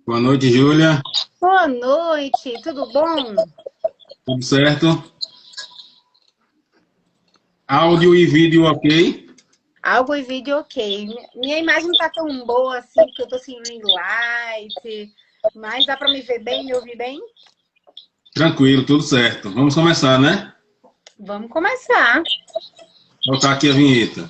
Boa noite, Júlia. Boa noite, tudo bom? Tudo certo? Áudio e vídeo ok? Algo e vídeo ok. Minha imagem não tá tão boa assim, porque eu tô sem ring light, mas dá para me ver bem, me ouvir bem? Tranquilo, tudo certo. Vamos começar, né? Vamos começar. Vou botar aqui a vinheta.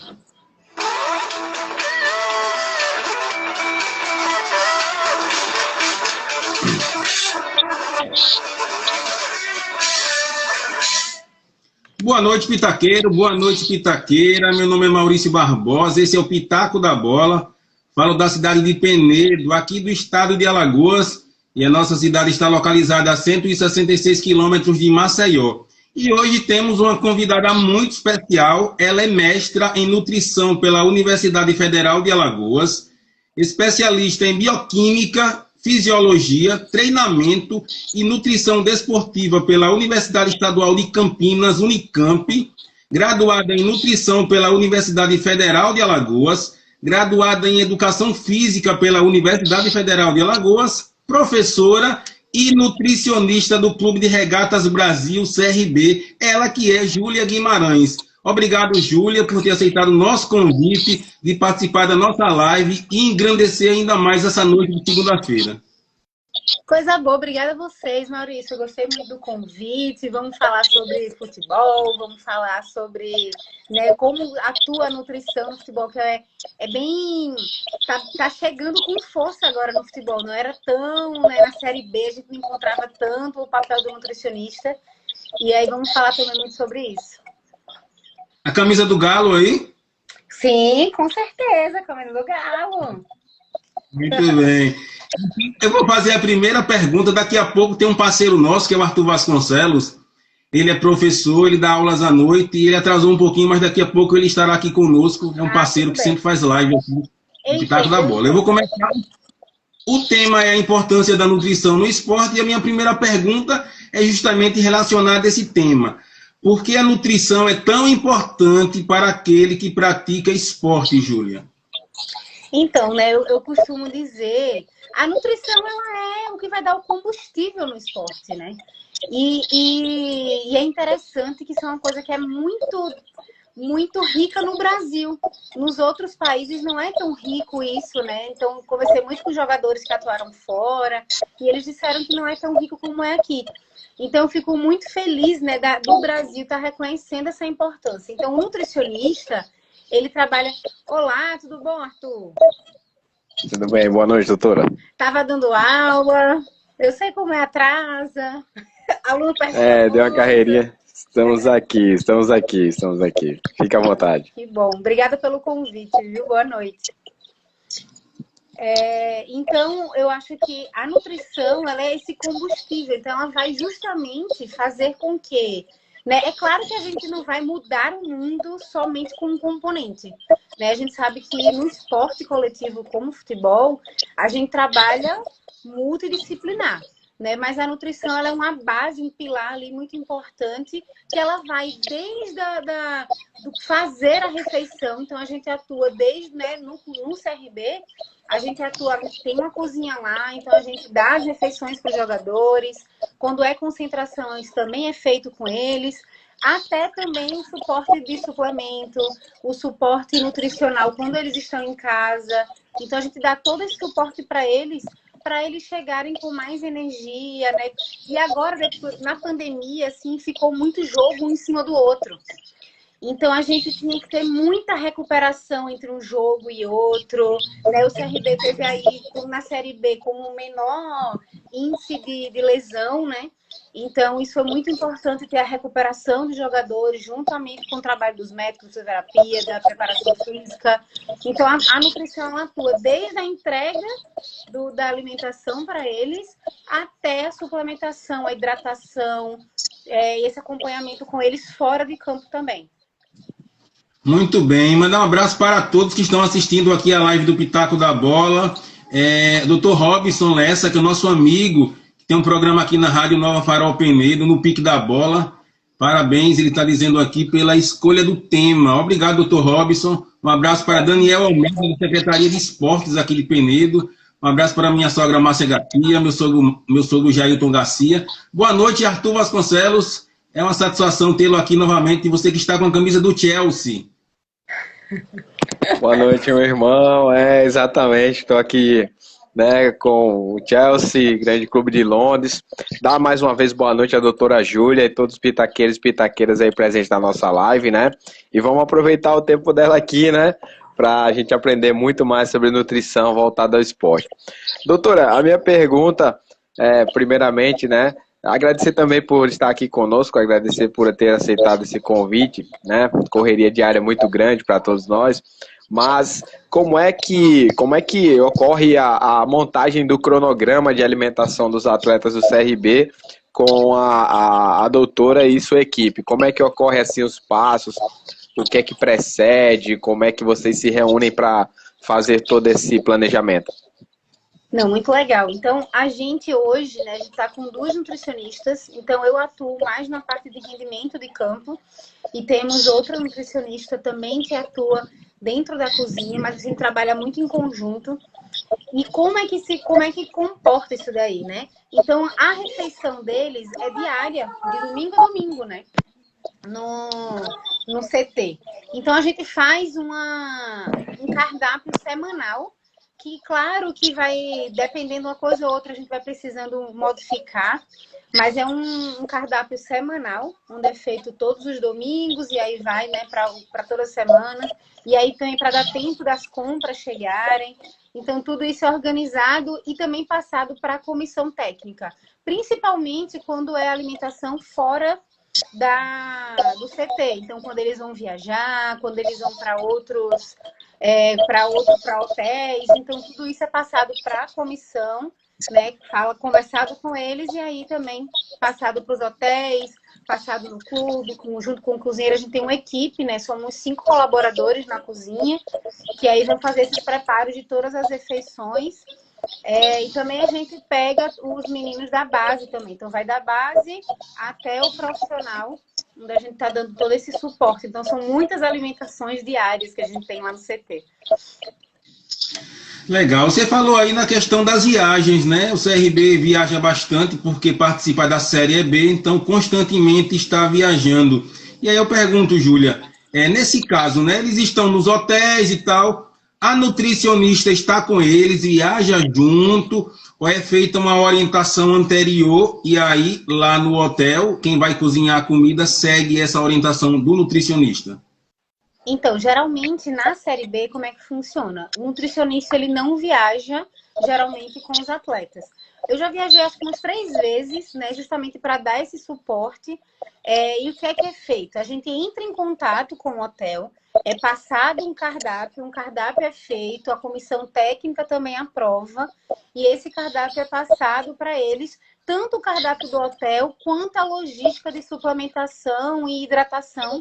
Boa noite, Pitaqueiro. Boa noite, Pitaqueira. Meu nome é Maurício Barbosa. Esse é o Pitaco da Bola. Falo da cidade de Penedo, aqui do estado de Alagoas. E a nossa cidade está localizada a 166 quilômetros de Maceió. E hoje temos uma convidada muito especial. Ela é mestra em nutrição pela Universidade Federal de Alagoas, especialista em bioquímica, fisiologia, treinamento e nutrição desportiva pela Universidade Estadual de Campinas, Unicamp, graduada em nutrição pela Universidade Federal de Alagoas, graduada em educação física pela Universidade Federal de Alagoas, professora e nutricionista do Clube de Regatas Brasil, CRB, ela que é Júlia Guimarães. Obrigado, Júlia, por ter aceitado o nosso convite de participar da nossa live e engrandecer ainda mais essa noite de segunda-feira. Coisa boa, obrigada a vocês, Maurício. Eu gostei muito do convite. Vamos falar sobre futebol, vamos falar sobre, né, como atua a nutrição no futebol, que é bem. Tá chegando com força agora no futebol. Não era tão, né, na Série B, a gente não encontrava tanto o papel do nutricionista. E aí vamos falar também muito sobre isso. A camisa do Galo aí? Sim, com certeza, comendo do Galo. Muito bem. Eu vou fazer a primeira pergunta. Daqui a pouco tem um parceiro nosso, que é o Arthur Vasconcelos. Ele é professor, ele dá aulas à noite e ele atrasou um pouquinho, mas daqui a pouco ele estará aqui conosco. É um parceiro que sempre faz live aqui no Pitaco da Bola. Eu vou começar. O tema é a importância da nutrição no esporte e a minha primeira pergunta é justamente relacionada a esse tema. Por que a nutrição é tão importante para aquele que pratica esporte, Júlia? Então, né, eu costumo dizer, a nutrição ela é o que vai dar o combustível no esporte, né? E é interessante que isso é uma coisa que é muito rica no Brasil. Nos outros países não é tão rico isso, né? Então, conversei muito com jogadores que atuaram fora e eles disseram que não é tão rico como é aqui. Então, eu fico muito feliz, né, do Brasil estar reconhecendo essa importância. Então, o nutricionista, ele trabalha... Olá, tudo bom, Arthur? Tudo bem, boa noite, doutora. Tava dando aula, eu sei como é atrasa. Aluno deu uma carreirinha. Estamos aqui. Fica à vontade. Que bom, obrigada pelo convite, viu? Boa noite. Então, eu acho que a nutrição, ela é esse combustível, então ela vai justamente fazer com que, né? É claro que a gente não vai mudar o mundo somente com um componente, né? A gente sabe que no esporte coletivo como o futebol, a gente trabalha multidisciplinar, né? Mas a nutrição ela é uma base, um pilar ali muito importante, que ela vai desde do fazer a refeição. Então a gente atua desde, né, no CRB, a gente atua, tem uma cozinha lá, então a gente dá as refeições para os jogadores. Quando é concentração, isso também é feito com eles. Até também o suporte de suplemento, o suporte nutricional quando eles estão em casa. Então a gente dá todo esse suporte para eles chegarem com mais energia, né? E agora, na pandemia, assim, ficou muito jogo um em cima do outro. Então, a gente tinha que ter muita recuperação entre um jogo e outro, né? O CRB teve aí, na Série B, com um menor índice de lesão, né? Então, isso é muito importante, ter a recuperação dos jogadores, juntamente com o trabalho dos médicos, da terapia, da preparação física. Então, a nutrição atua desde a entrega da alimentação para eles, até a suplementação, a hidratação, e esse acompanhamento com eles fora de campo também. Muito bem, mandar um abraço para todos que estão assistindo aqui a live do Pitaco da Bola. Dr. Robson Lessa, que é o nosso amigo, que tem um programa aqui na Rádio Nova Farol Penedo, no Pique da Bola. Parabéns, ele está dizendo aqui, pela escolha do tema. Obrigado, Dr. Robson. Um abraço para Daniel Almeida, da Secretaria de Esportes aqui de Penedo. Um abraço para minha sogra Márcia Garcia, meu sogro Jailton Garcia. Boa noite, Arthur Vasconcelos. É uma satisfação tê-lo aqui novamente. E você que está com a camisa do Chelsea. Boa noite, meu irmão. Exatamente. Estou aqui, né, com o Chelsea, grande clube de Londres. Dá mais uma vez boa noite à doutora Júlia e todos os pitaqueiros e pitaqueiras aí presentes na nossa live, né? E vamos aproveitar o tempo dela aqui, né? Para a gente aprender muito mais sobre nutrição voltada ao esporte. Doutora, a minha pergunta é, primeiramente, né? Agradecer também por estar aqui conosco, agradecer por ter aceitado esse convite, né? Correria diária muito grande para todos nós. Mas como é que ocorre a montagem do cronograma de alimentação dos atletas do CRB com a doutora e sua equipe? Como é que ocorre assim os passos? O que é que precede? Como é que vocês se reúnem para fazer todo esse planejamento? Não, muito legal. Então, a gente hoje, né, a gente está com 2 nutricionistas, então eu atuo mais na parte de rendimento de campo e temos outra nutricionista também que atua dentro da cozinha, mas a gente trabalha muito em conjunto. E como é que comporta isso daí, né? Então, a refeição deles é diária, de domingo a domingo, né? No CT. Então, a gente faz um cardápio semanal, que claro que vai, dependendo uma coisa ou outra, a gente vai precisando modificar, mas é um cardápio semanal, onde é feito todos os domingos, e aí vai, né, para toda semana, e aí também para dar tempo das compras chegarem. Então, tudo isso é organizado e também passado para a comissão técnica, principalmente quando é alimentação fora do CT. Então, quando eles vão viajar, quando eles vão para outros, para hotéis, então tudo isso é passado para a comissão, né? Conversado com eles e aí também passado para os hotéis, passado no clube, junto com o cozinheiro. A gente tem uma equipe, né? Somos 5 colaboradores na cozinha, que aí vão fazer esses preparos de todas as refeições. E também a gente pega os meninos da base também. Então, vai da base até o profissional, onde a gente está dando todo esse suporte. Então, são muitas alimentações diárias que a gente tem lá no CT. Legal. Você falou aí na questão das viagens, né? O CRB viaja bastante porque participa da Série B, então constantemente está viajando. E aí eu pergunto, Júlia, nesse caso, né? Eles estão nos hotéis e tal, a nutricionista está com eles, viaja junto, ou é feita uma orientação anterior e aí lá no hotel, quem vai cozinhar a comida segue essa orientação do nutricionista? Então, geralmente na Série B, como é que funciona? O nutricionista, ele não viaja geralmente com os atletas. Eu já viajei acho que umas 3 vezes, né, justamente para dar esse suporte. E o que é feito? A gente entra em contato com o hotel, é passado um cardápio é feito, a comissão técnica também aprova, e esse cardápio é passado para eles, tanto o cardápio do hotel, quanto a logística de suplementação e hidratação,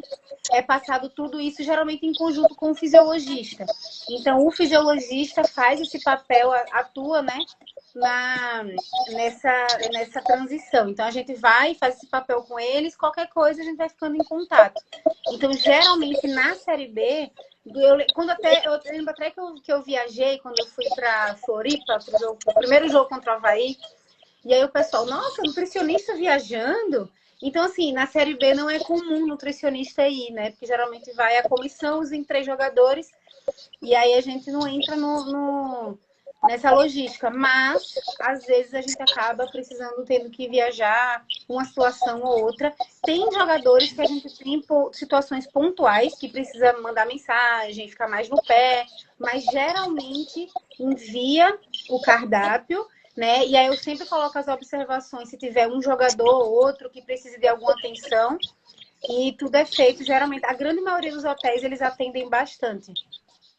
é passado tudo isso geralmente em conjunto com o fisiologista. Então, o fisiologista faz esse papel, atua, né, nessa transição. Então, a gente vai, faz esse papel com eles, qualquer coisa a gente vai ficando em contato. Então, geralmente, na Série B, eu lembro até que eu viajei, quando eu fui para Floripa, o primeiro jogo contra o Avaí, e aí o pessoal, nossa, nutricionista viajando? Então, assim, na Série B não é comum nutricionista ir, né? Porque geralmente vai a comissão, os 3 jogadores, e aí a gente não entra nessa logística. Mas, às vezes, a gente acaba tendo que viajar uma situação ou outra. Tem jogadores que a gente tem situações pontuais que precisa mandar mensagem, ficar mais no pé, mas geralmente envia o cardápio, né? E aí eu sempre coloco as observações, se tiver um jogador ou outro que precise de alguma atenção, e tudo é feito, geralmente, a grande maioria dos hotéis, eles atendem bastante,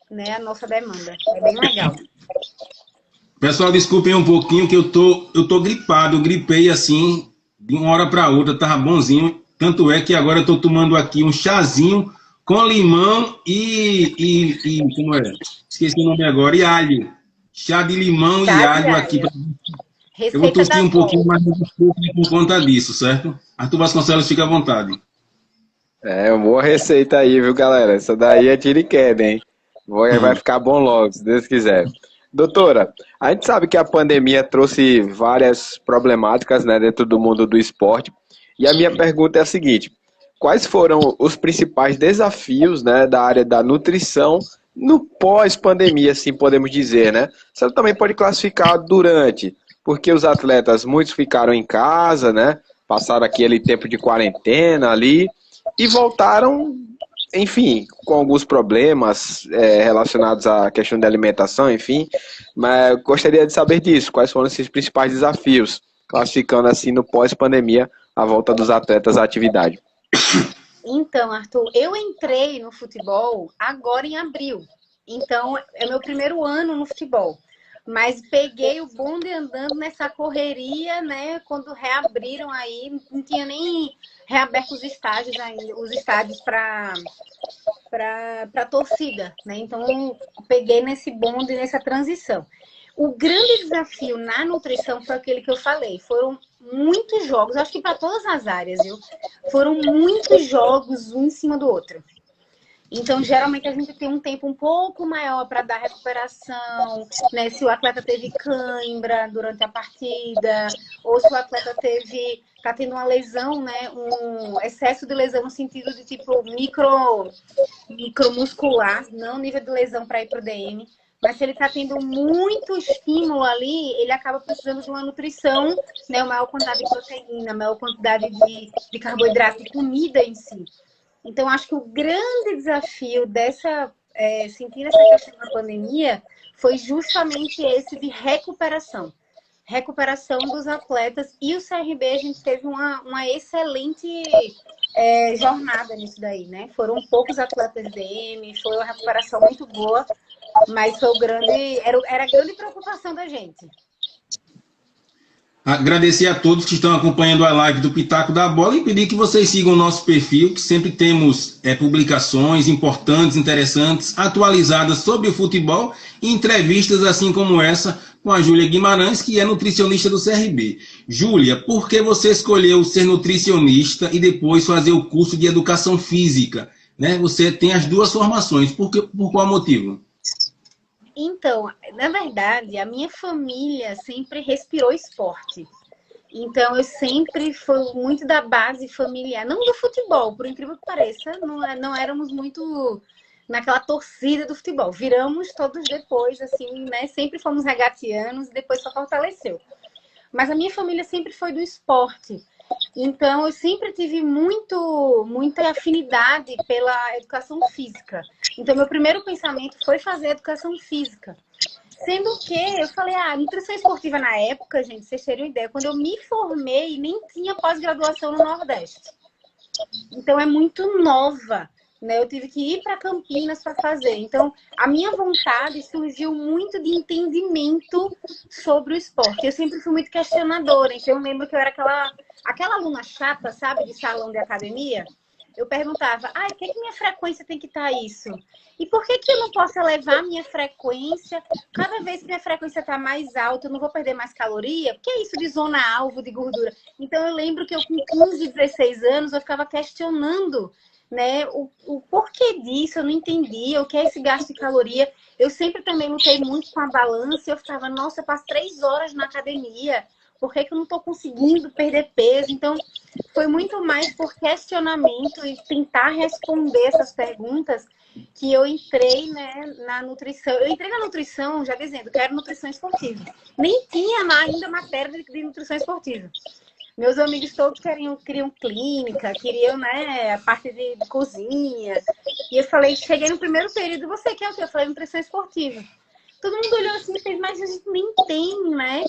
né, a nossa demanda, é bem legal. Pessoal, desculpem um pouquinho que eu tô gripado, eu gripei assim, de uma hora para outra, tava bonzinho, tanto é que agora eu tô tomando aqui um chazinho com limão e como é? Esqueci o nome agora, e alho. Chá de limão e alho aqui. Eu vou tossir um pouquinho mais por conta disso, certo? Arthur Vasconcelos, fica à vontade. Uma boa receita aí, viu, galera? Essa daí é tiro e queda, hein? Vai ficar bom logo, se Deus quiser. Doutora, a gente sabe que a pandemia trouxe várias problemáticas, né, dentro do mundo do esporte. E a minha pergunta é a seguinte: quais foram os principais desafios, né, da área da nutrição no pós-pandemia, assim podemos dizer, né? Você também pode classificar durante, porque os atletas, muitos ficaram em casa, né? Passaram aquele tempo de quarentena ali e voltaram, enfim, com alguns problemas relacionados à questão da alimentação, enfim. Mas eu gostaria de saber disso, quais foram esses principais desafios, classificando assim no pós-pandemia a volta dos atletas à atividade. Então, Arthur, eu entrei no futebol agora em abril. Então, é meu primeiro ano no futebol. Mas peguei o bonde andando nessa correria, né? Quando reabriram aí, não tinha nem reaberto os estádios ainda, os estádios para torcida, né? Então, peguei nesse bonde, nessa transição. O grande desafio na nutrição foi aquele que eu falei. Foram muitos jogos, acho que para todas as áreas, viu? Foram muitos jogos, um em cima do outro. Então, geralmente, a gente tem um tempo um pouco maior para dar recuperação, né? Se o atleta teve cãibra durante a partida, ou se o atleta está tendo uma lesão, né? Um excesso de lesão no sentido de tipo micromuscular, não nível de lesão para ir para o DM. Mas se ele está tendo muito estímulo ali, ele acaba precisando de uma nutrição, né? Maior quantidade de proteína, maior quantidade de carboidrato, de comida em si. Então, acho que o grande desafio sentir essa questão da pandemia foi justamente esse de recuperação. Recuperação dos atletas. E o CRB, a gente teve uma excelente jornada nisso daí, né? Foram poucos atletas DM, foi uma recuperação muito boa, mas foi era a grande preocupação da gente. Agradecer a todos que estão acompanhando a live do Pitaco da Bola e pedir que vocês sigam o nosso perfil, que sempre temos publicações importantes, interessantes, atualizadas sobre o futebol e entrevistas assim como essa com a Júlia Guimarães, que é nutricionista do CRB. Júlia, por que você escolheu ser nutricionista e depois fazer o curso de educação física? Né? Você tem as duas formações, por qual motivo? Então, na verdade, a minha família sempre respirou esporte. Então, eu sempre fui muito da base familiar, não do futebol, por incrível que pareça, não éramos muito naquela torcida do futebol. Viramos todos depois, assim, né? Sempre fomos regatianos e depois só fortaleceu. Mas a minha família sempre foi do esporte. Então, eu sempre tive muita afinidade pela educação física. Então, meu primeiro pensamento foi fazer educação física. Sendo que eu falei, nutrição esportiva na época, gente, vocês terem uma ideia, quando eu me formei, nem tinha pós-graduação no Nordeste. Então, é muito nova, né? Eu tive que ir para Campinas para fazer. Então, a minha vontade surgiu muito de entendimento sobre o esporte. Eu sempre fui muito questionadora. Então, eu lembro que eu era aquela aluna chata, sabe, de salão de academia. Eu perguntava, o que minha frequência tem que estar isso? E por que eu não posso elevar a minha frequência? Cada vez que minha frequência está mais alta, eu não vou perder mais caloria? O que é isso de zona-alvo de gordura? Então, eu lembro que eu, com 15, 16 anos, eu ficava questionando, né, o porquê disso, eu não entendia, o que é esse gasto de caloria. Eu sempre também lutei muito com a balança, eu ficava, nossa, eu passo 3 horas na academia, por que eu não estou conseguindo perder peso? Então, foi muito mais por questionamento e tentar responder essas perguntas que eu entrei, né, na nutrição. Eu entrei na nutrição já dizendo que era nutrição esportiva. Nem tinha ainda matéria de nutrição esportiva. Meus amigos todos queriam clínica, queriam, né, a parte de cozinha. E eu falei, cheguei no primeiro período, você quer o quê? Eu falei, nutrição esportiva. Todo mundo olhou assim e fez, mas a gente nem tem, né?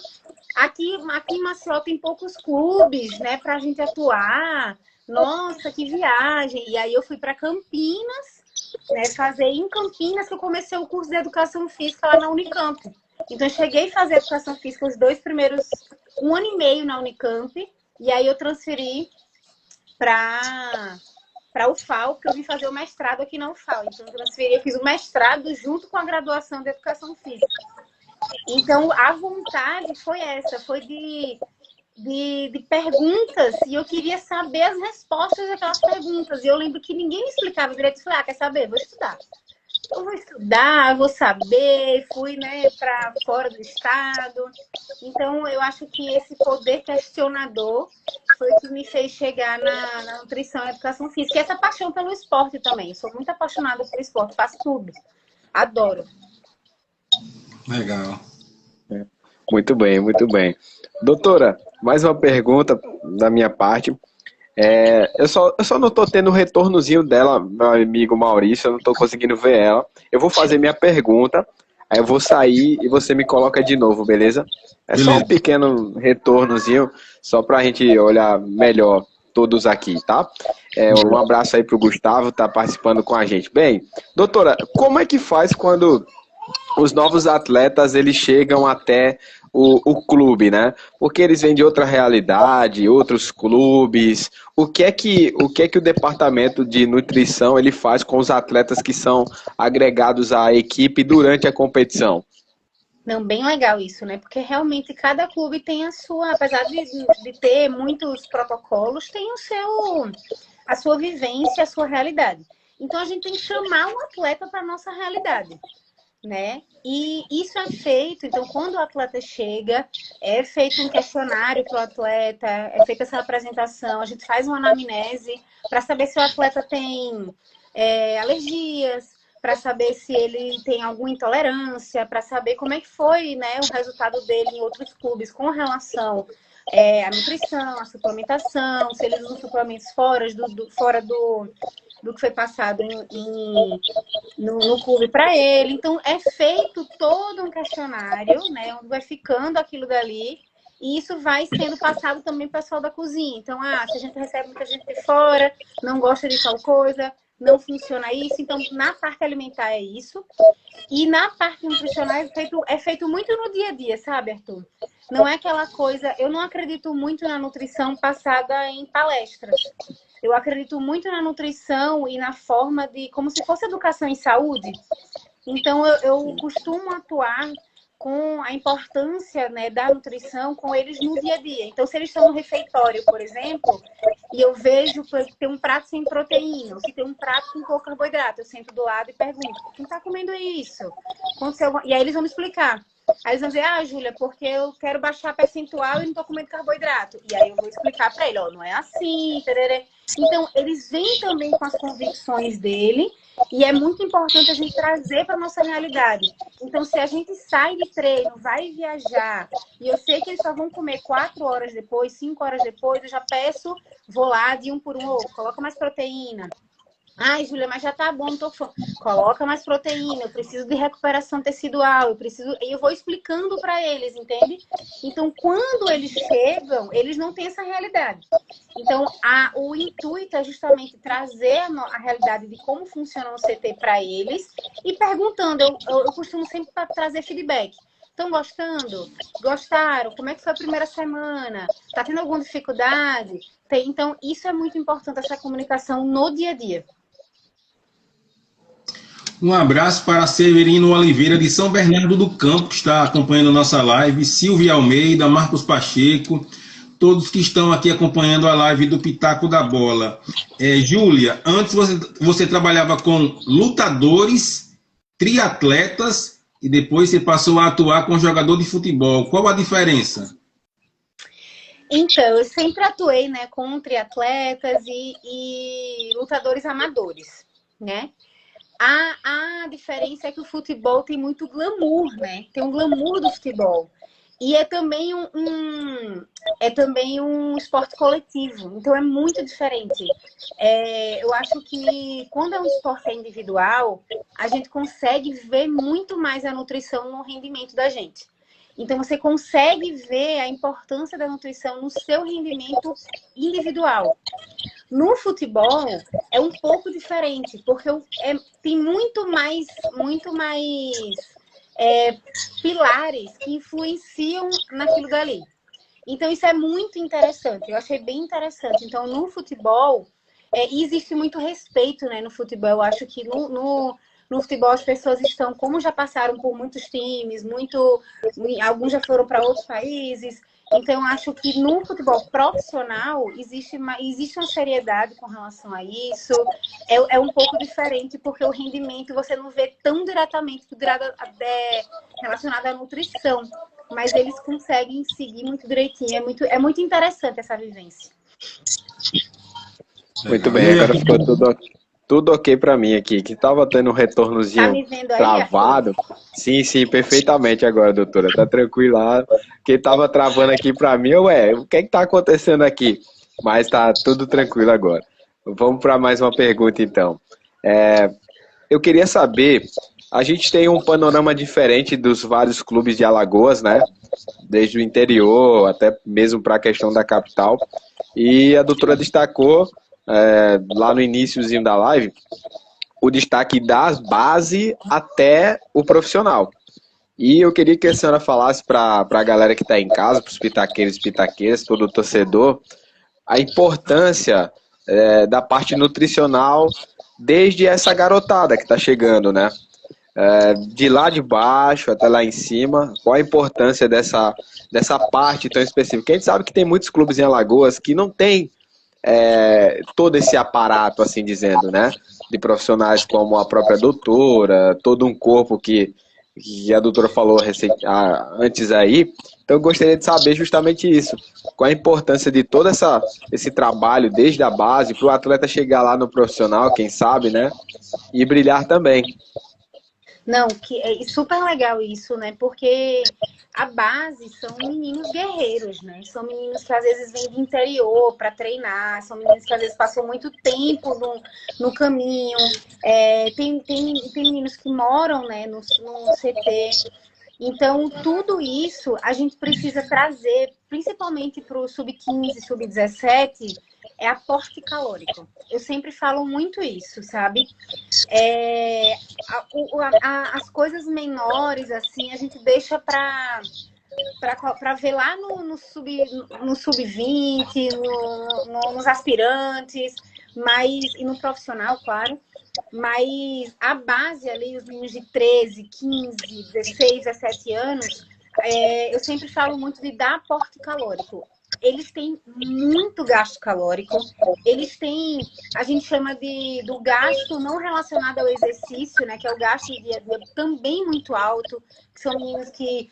Aqui em Maceió tem poucos clubes, né, pra gente atuar. Nossa, que viagem. E aí eu fui para Campinas, né, fazer em Campinas que eu comecei o curso de Educação Física lá na Unicamp. Então, eu cheguei a fazer Educação Física os 2 primeiros, 1 ano e meio na Unicamp, e aí eu transferi para a UFAL, porque eu vim fazer o mestrado aqui na UFAL. Então, eu fiz o mestrado junto com a graduação de Educação Física. Então, a vontade foi essa, foi de perguntas, e eu queria saber as respostas daquelas perguntas. E eu lembro que ninguém me explicava direito. Eu falei, quer saber? Vou estudar. eu vou estudar, vou saber, fui, né, para fora do estado. Então, eu acho que esse poder questionador foi o que me fez chegar na nutrição e educação física. E essa paixão pelo esporte também. Eu sou muito apaixonada pelo esporte, faço tudo. Adoro. Legal. Muito bem, muito bem. Doutora, mais uma pergunta da minha parte. Eu só não estou tendo o retornozinho dela, meu amigo Maurício, eu não estou conseguindo ver ela. Eu vou fazer minha pergunta, aí eu vou sair e você me coloca de novo, beleza? É só um Beleza. pequeno retornozinho, só para a gente olhar melhor todos aqui, tá? Um abraço aí pro Gustavo, tá participando com a gente. Bem, doutora, como é que faz quando os novos atletas eles chegam até o clube, né? Porque eles vêm de outra realidade, outros clubes. O que é que o departamento de nutrição ele faz com os atletas que são agregados à equipe durante a competição? Não, bem legal isso, né? Porque realmente cada clube tem a sua, apesar de ter muitos protocolos, tem a sua vivência, a sua realidade. Então a gente tem que chamar o atleta para a nossa realidade, né? E isso é feito, então quando o atleta chega, é feito um questionário para o atleta, é feita essa apresentação, a gente faz uma anamnese para saber se o atleta tem alergias, para saber se ele tem alguma intolerância, para saber como é que foi, né, o resultado dele em outros clubes com relação à nutrição, à suplementação, se eles usam suplementos fora do que foi passado no clube para ele. Então, é feito todo um questionário, né, onde vai ficando aquilo dali, e isso vai sendo passado também para o pessoal da cozinha. Então, se a gente recebe muita gente de fora, não gosta de tal coisa, não funciona isso. Então, na parte alimentar é isso. E na parte nutricional é feito muito no dia a dia, sabe, Arthur? Não é aquela coisa... Eu não acredito muito na nutrição passada em palestras. Eu acredito muito na nutrição e na forma de... Como se fosse educação em saúde. Então, eu costumo atuar com a importância, né, da nutrição com eles no dia a dia. Então, se eles estão no refeitório, por exemplo, e eu vejo que tem um prato sem proteína, ou se tem um prato com pouco carboidrato, eu sento do lado e pergunto, quem está comendo isso? E aí eles vão me explicar. Aí eles vão dizer, Júlia, porque eu quero baixar a percentual e não estou comendo carboidrato. E aí eu vou explicar para ele, não é assim, tererê. Então, eles vêm também com as convicções dele, e é muito importante a gente trazer para a nossa realidade. Então, se a gente sai de treino, vai viajar, e eu sei que eles só vão comer 4 horas depois, 5 horas depois, eu já peço, vou lá de um por um, coloca mais proteína. Júlia, mas já tá bom, não tô com fome. Coloca mais proteína, eu preciso de recuperação tecidual, e eu vou explicando para eles, entende? Então, quando eles chegam, eles não têm essa realidade. Então, o intuito é justamente trazer a realidade de como funciona o CT para eles e perguntando, eu costumo sempre trazer feedback. Estão gostando? Gostaram? Como é que foi a primeira semana? Tá tendo alguma dificuldade? Então, isso é muito importante, essa comunicação no dia a dia. Um abraço para Severino Oliveira, de São Bernardo do Campo, que está acompanhando a nossa live, Silvia Almeida, Marcos Pacheco, todos que estão aqui acompanhando a live do Pitaco da Bola. Júlia, antes você trabalhava com lutadores, triatletas, e depois você passou a atuar com jogador de futebol. Qual a diferença? Então, eu sempre atuei, né, com triatletas e lutadores amadores, né? A diferença é que o futebol tem muito glamour, né? Tem um glamour do futebol. E é também um esporte coletivo. Então, é muito diferente. Eu acho que quando é um esporte individual, a gente consegue ver muito mais a nutrição no rendimento da gente. Então, você consegue ver a importância da nutrição no seu rendimento individual. No futebol, é um pouco diferente, porque tem muito mais pilares que influenciam naquilo dali. Então, isso é muito interessante. Eu achei bem interessante. Então, no futebol, existe muito respeito, né, no futebol. Eu acho que no futebol as pessoas estão, como já passaram por muitos times, alguns já foram para outros países, Então, eu acho que no futebol profissional existe uma seriedade com relação a isso. É um pouco diferente, porque o rendimento você não vê tão diretamente relacionado à nutrição, mas eles conseguem seguir muito direitinho. É muito interessante essa vivência. Muito bem, agora ficou tudo ok para mim aqui, que tava tendo um retornozinho Tá me vendo aí, travado. Arthur? Sim, perfeitamente agora, doutora. Tá tranquilo lá. Que tava travando aqui para mim, o que é que tá acontecendo aqui? Mas tá tudo tranquilo agora. Vamos para mais uma pergunta, então. Eu queria saber, a gente tem um panorama diferente dos vários clubes de Alagoas, né? Desde o interior até mesmo para a questão da capital. E a doutora destacou lá no iniciozinho da live o destaque da base até o profissional. E eu queria que a senhora falasse para a galera que está em casa, para os pitaqueiros e pitaqueiras, todo torcedor, a importância da parte nutricional desde essa garotada que está chegando, né? De lá de baixo até lá em cima, qual a importância dessa parte tão específica? A gente sabe que tem muitos clubes em Alagoas que não tem todo esse aparato, assim dizendo, né? De profissionais como a própria doutora, todo um corpo que a doutora falou antes aí. Então eu gostaria de saber justamente isso. Qual a importância de todo esse trabalho desde a base para o atleta chegar lá no profissional, quem sabe, né? E brilhar também. Não, que é super legal isso, né? Porque a base são meninos guerreiros, né? São meninos que às vezes vêm do interior para treinar, são meninos que às vezes passam muito tempo no caminho. Tem meninos que moram, né, no CT. Então, tudo isso a gente precisa trazer, principalmente para o sub-15, sub-17, aporte calórico. Eu sempre falo muito isso, sabe? As coisas menores, assim, a gente deixa para ver lá no sub-20, nos aspirantes, e no profissional, claro. Mas a base ali, os meninos de 13, 15, 16, 17 anos, eu sempre falo muito de dar aporte calórico. Eles têm muito gasto calórico, eles têm, a gente chama do gasto não relacionado ao exercício, né, que é o gasto dia a dia também muito alto, que são meninos que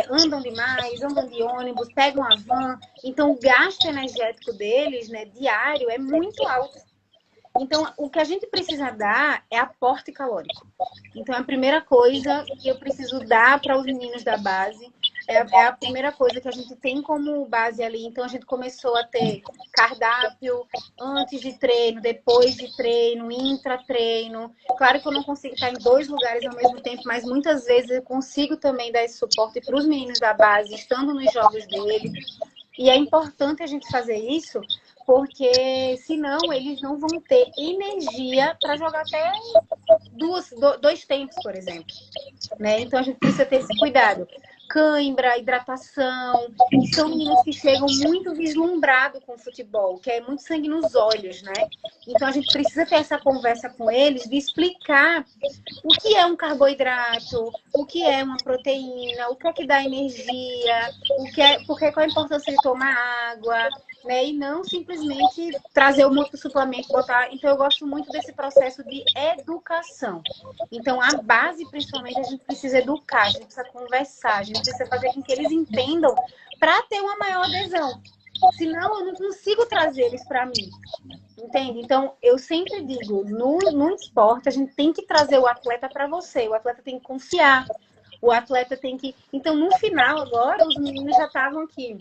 andam demais, andam de ônibus, pegam a van, então o gasto energético deles, né, diário, é muito alto. Então, o que a gente precisa dar é aporte calórico. Então, a primeira coisa que eu preciso dar para os meninos da base é a primeira coisa que a gente tem como base ali. Então, a gente começou a ter cardápio antes de treino, depois de treino, intra-treino. Claro que eu não consigo estar em 2 lugares ao mesmo tempo, mas muitas vezes eu consigo também dar esse suporte para os meninos da base, estando nos jogos dele. E é importante a gente fazer isso, porque senão eles não vão ter energia para jogar até 2 tempos, por exemplo. Né? Então a gente precisa ter esse cuidado. Cãibra, hidratação, e são meninos que chegam muito vislumbrados com o futebol, que é muito sangue nos olhos, né? Então a gente precisa ter essa conversa com eles, de explicar o que é um carboidrato, o que é uma proteína, o que é que dá energia, qual é a importância de tomar água, né? E não simplesmente trazer um outro suplemento, botar. Então eu gosto muito desse processo de educação. Então a base, principalmente, a gente precisa educar, a gente precisa conversar, a gente precisa fazer com que eles entendam para ter uma maior adesão. Senão eu não consigo trazer eles para mim. Entende? Então, eu sempre digo, no esporte, a gente tem que trazer o atleta para você. O atleta tem que confiar. O atleta tem que... Então, no final, agora, os meninos já estavam aqui.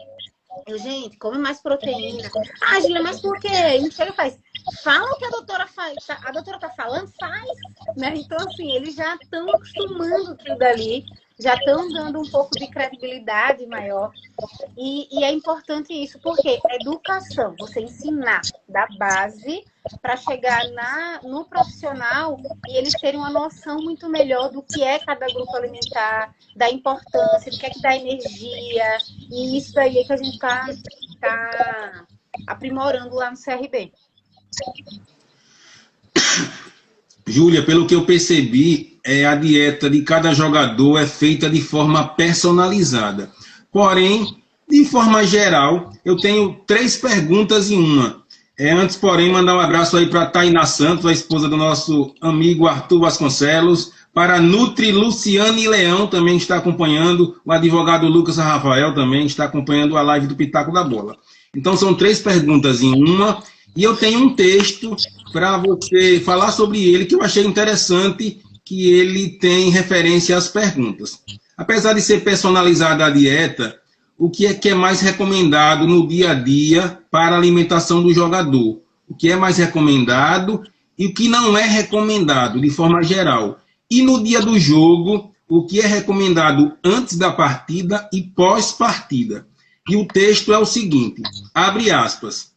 Gente, come mais proteína. Ah, Julia, mas por quê? A gente chega e faz. Fala o que a doutora faz. A doutora tá falando? Faz. Né? Então, assim, eles já estão acostumando tudo dali. Já estão dando um pouco de credibilidade maior. E é importante isso, porque educação, você ensinar da base para chegar no profissional e eles terem uma noção muito melhor do que é cada grupo alimentar, da importância, do que é que dá energia. E isso aí é que a gente tá aprimorando lá no CRB. Júlia, pelo que eu percebi, a dieta de cada jogador é feita de forma personalizada. Porém, De forma geral, eu tenho 3 perguntas em uma. Antes, porém, mandar um abraço aí para Tainá Santos, a esposa do nosso amigo Arthur Vasconcelos, para a Nutri Luciane Leão, também está acompanhando, o advogado Lucas Rafael também está acompanhando a live do Pitaco da Bola. Então, são 3 perguntas em uma, e eu tenho um texto para você falar sobre ele, que eu achei interessante, que ele tem referência às perguntas. Apesar de ser personalizada a dieta, o que é mais recomendado no dia a dia para a alimentação do jogador? O que é mais recomendado e o que não é recomendado, de forma geral? E no dia do jogo, o que é recomendado antes da partida e pós-partida? E o texto é o seguinte, abre aspas.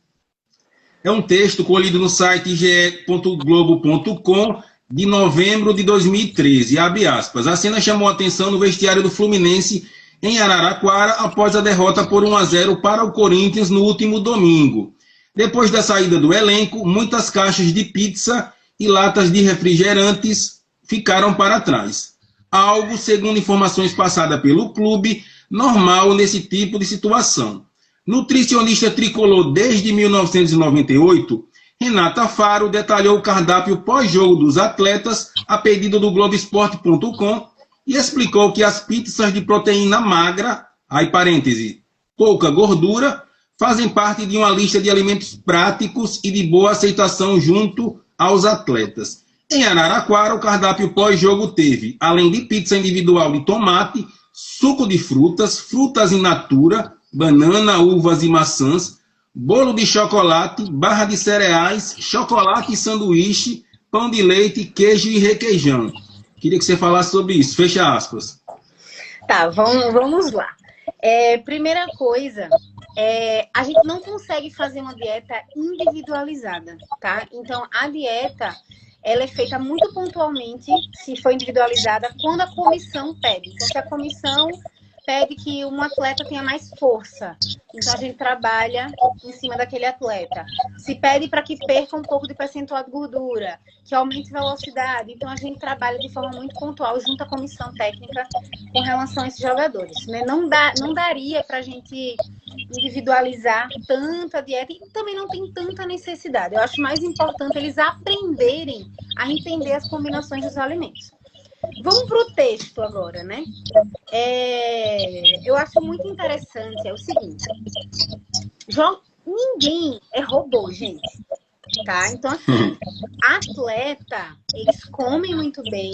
É um texto colhido no site ge.globo.com de novembro de 2013, abre aspas. A cena chamou a atenção no vestiário do Fluminense em Araraquara após a derrota por 1-0 para o Corinthians no último domingo. Depois da saída do elenco, muitas caixas de pizza e latas de refrigerantes ficaram para trás. Algo, segundo informações passadas pelo clube, normal nesse tipo de situação. Nutricionista tricolor desde 1998, Renata Faro detalhou o cardápio pós-jogo dos atletas a pedido do Globoesporte.com e explicou que as pizzas de proteína magra, aí parêntese, pouca gordura, fazem parte de uma lista de alimentos práticos e de boa aceitação junto aos atletas. Em Araraquara, o cardápio pós-jogo teve, além de pizza individual de tomate, suco de frutas, frutas in natura, banana, uvas e maçãs, bolo de chocolate, barra de cereais, chocolate e sanduíche, pão de leite, queijo e requeijão. Queria que você falasse sobre isso. Fecha aspas. Tá, vamos lá. Primeira coisa, a gente não consegue fazer uma dieta individualizada, tá? Então, a dieta, ela é feita muito pontualmente, se for individualizada, quando a comissão pede. Então, se a comissão pede que um atleta tenha mais força, então a gente trabalha em cima daquele atleta. Se pede para que perca um pouco de percentual de gordura, que aumente velocidade, então a gente trabalha de forma muito pontual junto à comissão técnica com relação a esses jogadores, né? Não daria para a gente individualizar tanta dieta e também não tem tanta necessidade. Eu acho mais importante eles aprenderem a entender as combinações dos alimentos. Vamos para o texto agora, né? Eu acho muito interessante, é o seguinte. Ninguém é robô, gente. Tá? Então, assim, atleta, eles comem muito bem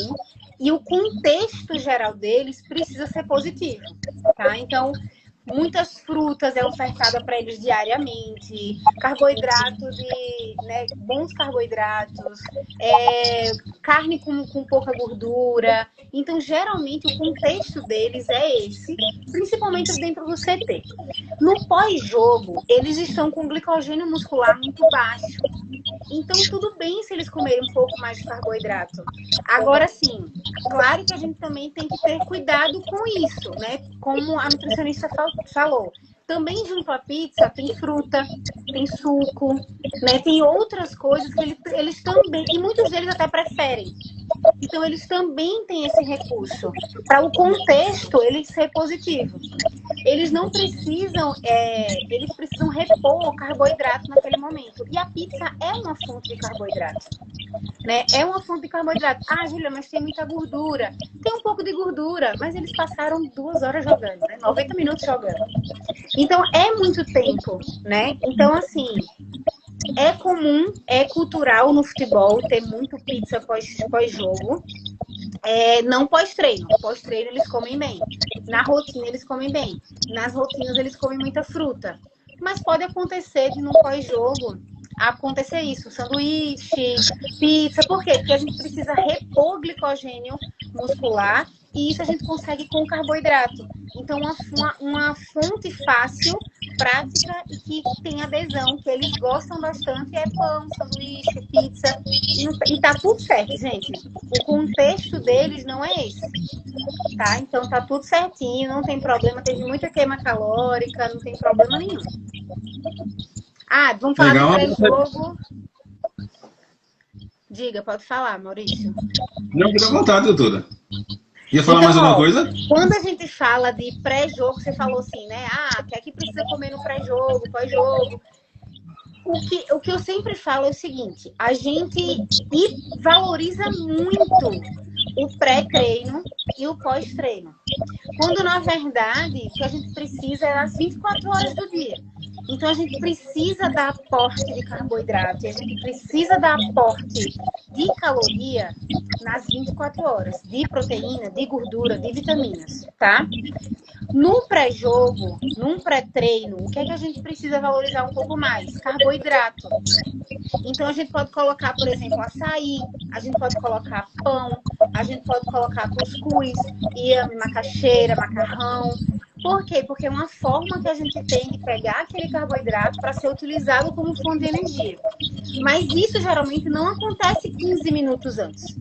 e o contexto geral deles precisa ser positivo, tá? Então, muitas frutas é ofertada para eles diariamente, carboidratos, né, bons carboidratos, carne com pouca gordura. Então, geralmente, o contexto deles é esse, principalmente dentro do CT. No pós-jogo, eles estão com glicogênio muscular muito baixo. Então, tudo bem se eles comerem um pouco mais de carboidrato. Agora, sim, claro que a gente também tem que ter cuidado com isso, né? Como a nutricionista falou. Também junto à pizza tem fruta, tem suco, né? Tem outras coisas que eles também, e muitos deles até preferem. Então, eles também têm esse recurso para o contexto ele ser positivo. Eles não precisam, eles precisam repor o carboidrato naquele momento. E a pizza é uma fonte de carboidrato, né? É uma fonte de carboidrato. Ah, Júlia, mas tem muita gordura. Tem um pouco de gordura, mas eles passaram 2 horas jogando, né? 90 minutos jogando. Então, é muito tempo, né? Então, assim, é comum, é cultural no futebol ter muito pizza pós-jogo. Não pós-treino. Pós-treino eles comem bem. Na rotina eles comem bem. Nas rotinas eles comem muita fruta. Mas pode acontecer de no pós-jogo acontecer isso, sanduíche, pizza. Por quê? Porque a gente precisa repor glicogênio muscular e isso a gente consegue com carboidrato. Então, uma fonte fácil, prática e que tem adesão, que eles gostam bastante, é pão, sanduíche, pizza. E tá tudo certo, gente. O contexto deles não é esse. Tá? Então, tá tudo certinho, não tem problema. Teve muita queima calórica, não tem problema nenhum. Vamos falar do pré-jogo. Diga, pode falar, Maurício. Não, fica à vontade, doutora. Ia falar mais alguma coisa? Quando a gente fala de pré-jogo, você falou assim, né? O que precisa comer no pré-jogo, pós-jogo. O que eu sempre falo é o seguinte, a gente valoriza muito o pré-treino e o pós-treino. Quando, na verdade, o que a gente precisa é as 24 horas do dia. Então, a gente precisa dar aporte de carboidrato, a gente precisa dar aporte de caloria nas 24 horas, de proteína, de gordura, de vitaminas, tá? No pré-jogo, num pré-treino, o que é que a gente precisa valorizar um pouco mais? Carboidrato. Então, a gente pode colocar, por exemplo, açaí, a gente pode colocar pão, a gente pode colocar cuscuz, inhame, macaxeira, macarrão. Por quê? Porque é uma forma que a gente tem de pegar aquele carboidrato para ser utilizado como fonte de energia. Mas isso geralmente não acontece 15 minutos antes.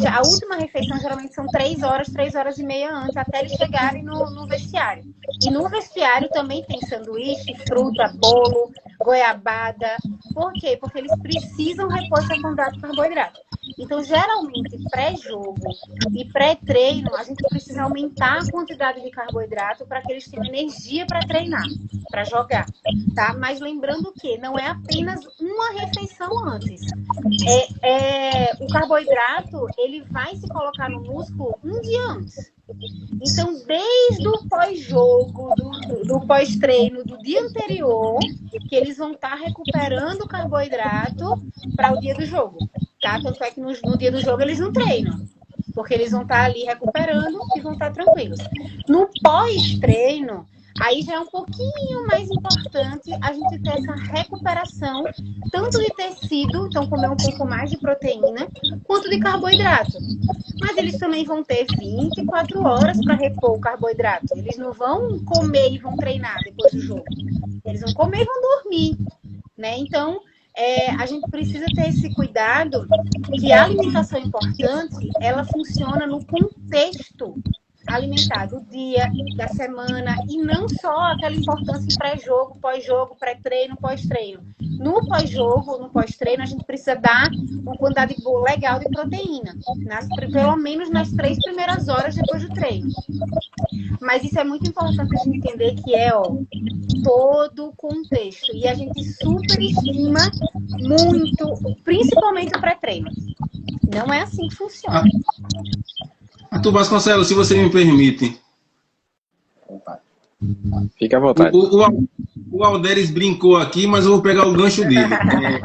A última refeição geralmente são 3 horas e meia antes, até eles chegarem no vestiário. E no vestiário também tem sanduíche, fruta, bolo, goiabada. Por quê? Porque eles precisam repor essa quantidade de carboidrato. Então, geralmente, pré-jogo e pré-treino, a gente precisa aumentar a quantidade de carboidrato para que eles tenham energia para treinar, para jogar, tá? Mas lembrando que não é apenas uma refeição antes. O carboidrato, ele vai se colocar no músculo um dia antes. Então, desde o pós-jogo, do pós-treino, do dia anterior, que eles vão estar recuperando o carboidrato para o dia do jogo, tá? Tanto é que no dia do jogo eles não treinam, porque eles vão estar ali recuperando e vão estar tranquilos. No pós-treino, aí já é um pouquinho mais importante a gente ter essa recuperação, tanto de tecido, então comer um pouco mais de proteína, quanto de carboidrato. Mas eles também vão ter 24 horas para repor o carboidrato. Eles não vão comer e vão treinar depois do jogo. Eles vão comer e vão dormir, né? Então, a gente precisa ter esse cuidado que a alimentação importante, ela funciona no contexto alimentar do dia, da semana, e não só aquela importância em pré-jogo, pós-jogo, pré-treino, pós-treino. No pós-jogo, no pós-treino, a gente precisa dar uma quantidade legal de proteína, pelo menos nas 3 primeiras horas depois do treino. Mas isso é muito importante a gente entender que todo o contexto. E a gente superestima muito, principalmente o pré-treino. Não é assim que funciona. Arthur Vasconcelos, se você me permite. Fique à vontade. O Alderes brincou aqui, mas eu vou pegar o gancho dele.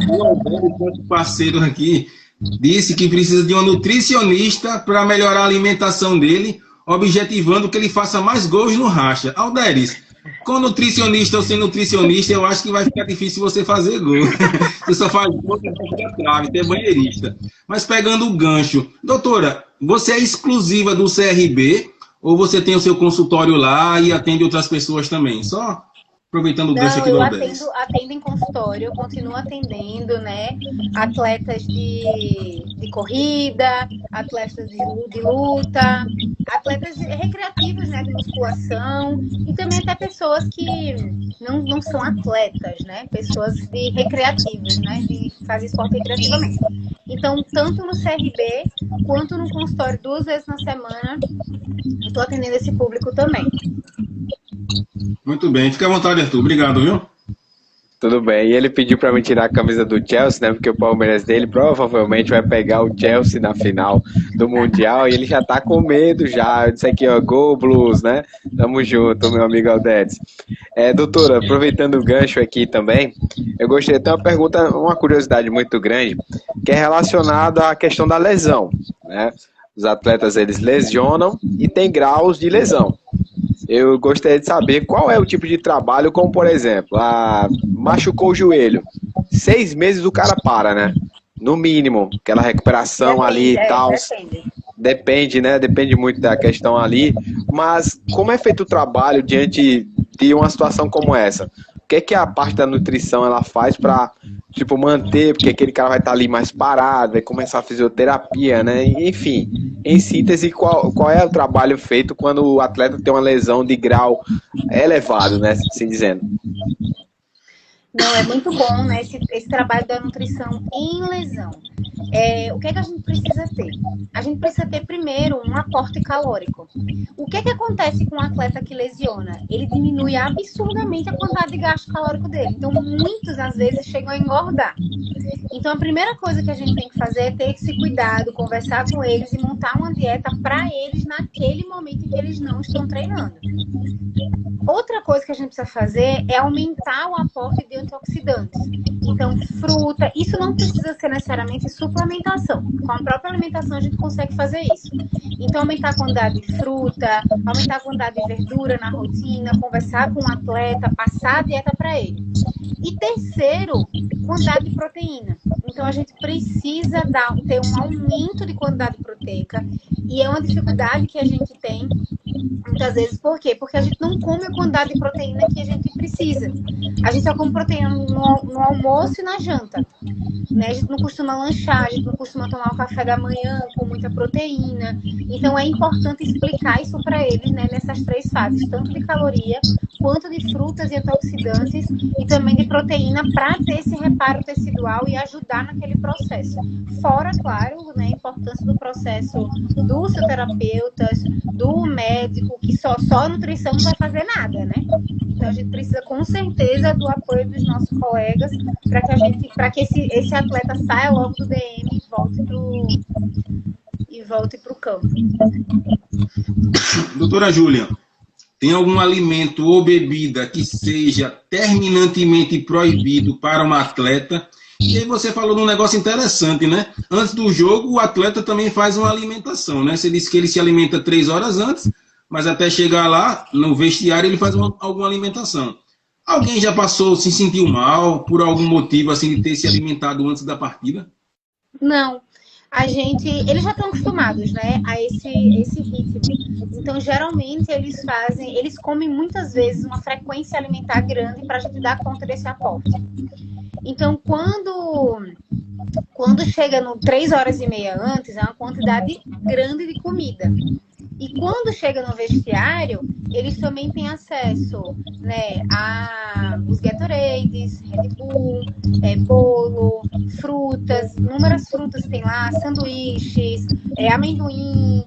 O Alderes, nosso parceiro aqui, disse que precisa de uma nutricionista para melhorar a alimentação dele, objetivando que ele faça mais gols no racha. Alderes, com nutricionista ou sem nutricionista, eu acho que vai ficar difícil você fazer gol. Você só faz gol, você fica trave, você é banheirista. Mas pegando o gancho, doutora, você é exclusiva do CRB ou você tem o seu consultório lá e atende outras pessoas também? Só aproveitando o gancho aqui do Alderes. Eu atendo em consultório, eu continuo atendendo, né? Atletas de corrida, atletas de luta, atletas recreativos, né? De musculação, e também até pessoas que não são atletas, né? Pessoas recreativas, né? De fazer esporte recreativamente. Então, tanto no CRB quanto no consultório 2 vezes na semana, eu estou atendendo esse público também. Muito bem, fica à vontade, Arthur. Obrigado, viu? Tudo bem. E ele pediu para me tirar a camisa do Chelsea, né? Porque o Palmeiras dele provavelmente vai pegar o Chelsea na final do Mundial e ele já tá com medo já. Eu disse aqui, Go Blues, né? Tamo junto, meu amigo Aldedes. Doutora, aproveitando o gancho aqui também, eu gostaria de ter uma pergunta, uma curiosidade muito grande, que é relacionada à questão da lesão, né? Os atletas, eles lesionam e tem graus de lesão. Eu gostaria de saber qual é o tipo de trabalho, como por exemplo, machucou o joelho. 6 meses o cara para, né? No mínimo, aquela recuperação ali e tal. Depende, né? Depende muito da questão ali. Mas como é feito o trabalho diante de uma situação como essa? O que é que a parte da nutrição ela faz para manter, porque aquele cara vai estar ali mais parado, vai começar a fisioterapia, né? Enfim, em síntese, qual é o trabalho feito quando o atleta tem uma lesão de grau elevado, né? Assim dizendo. Não, é muito bom, né, esse trabalho da nutrição em lesão. O que é que a gente precisa ter? A gente precisa ter, primeiro, um aporte calórico. O que é que acontece com um atleta que lesiona? Ele diminui absurdamente a quantidade de gasto calórico dele. Então, muitos, às vezes, chegam a engordar. Então, a primeira coisa que a gente tem que fazer é ter esse cuidado, conversar com eles e montar uma dieta para eles naquele momento em que eles não estão treinando. Outra coisa que a gente precisa fazer é aumentar o aporte de antioxidantes. Então, fruta, isso não precisa ser necessariamente suplementação. Com a própria alimentação a gente consegue fazer isso. Então, aumentar a quantidade de fruta, aumentar a quantidade de verdura na rotina, conversar com o atleta, passar a dieta para ele. E terceiro, quantidade de proteína. Então, a gente precisa ter um aumento de quantidade proteica. E é uma dificuldade que a gente tem muitas vezes. Por quê? Porque a gente não come a quantidade de proteína que a gente precisa. A gente só come proteína no almoço e na janta. Né? A gente não costuma lanchar, a gente não costuma tomar o café da manhã com muita proteína. Então, é importante explicar isso para eles, né, nessas 3 fases, tanto de caloria, quanto de frutas e antioxidantes e também de proteína para ter esse reparo tecidual e ajudar naquele processo. Fora, claro, né, a importância do processo dos fisioterapeutas, do médico, que só a nutrição não vai fazer nada, né? Então, a gente precisa, com certeza, do apoio dos nossos colegas para que esse atleta saia logo do DM e volte para o campo. Doutora Júlia, tem algum alimento ou bebida que seja terminantemente proibido para um atleta? E aí você falou de um negócio interessante, né? Antes do jogo, o atleta também faz uma alimentação, né? Você disse que ele se alimenta 3 horas antes, mas até chegar lá, no vestiário, ele faz alguma alimentação. Alguém já passou, se sentiu mal, por algum motivo, assim, de ter se alimentado antes da partida? Não. Eles já estão acostumados, né, a esse ritmo. Então, geralmente, eles comem muitas vezes uma frequência alimentar grande para a gente dar conta desse aporte. Então, quando chega no 3 horas e meia antes, é uma quantidade grande de comida. E quando chega no vestiário, eles também têm acesso, né, a os Gatorades, Red Bull, bolo, frutas, inúmeras frutas tem lá, sanduíches, amendoim,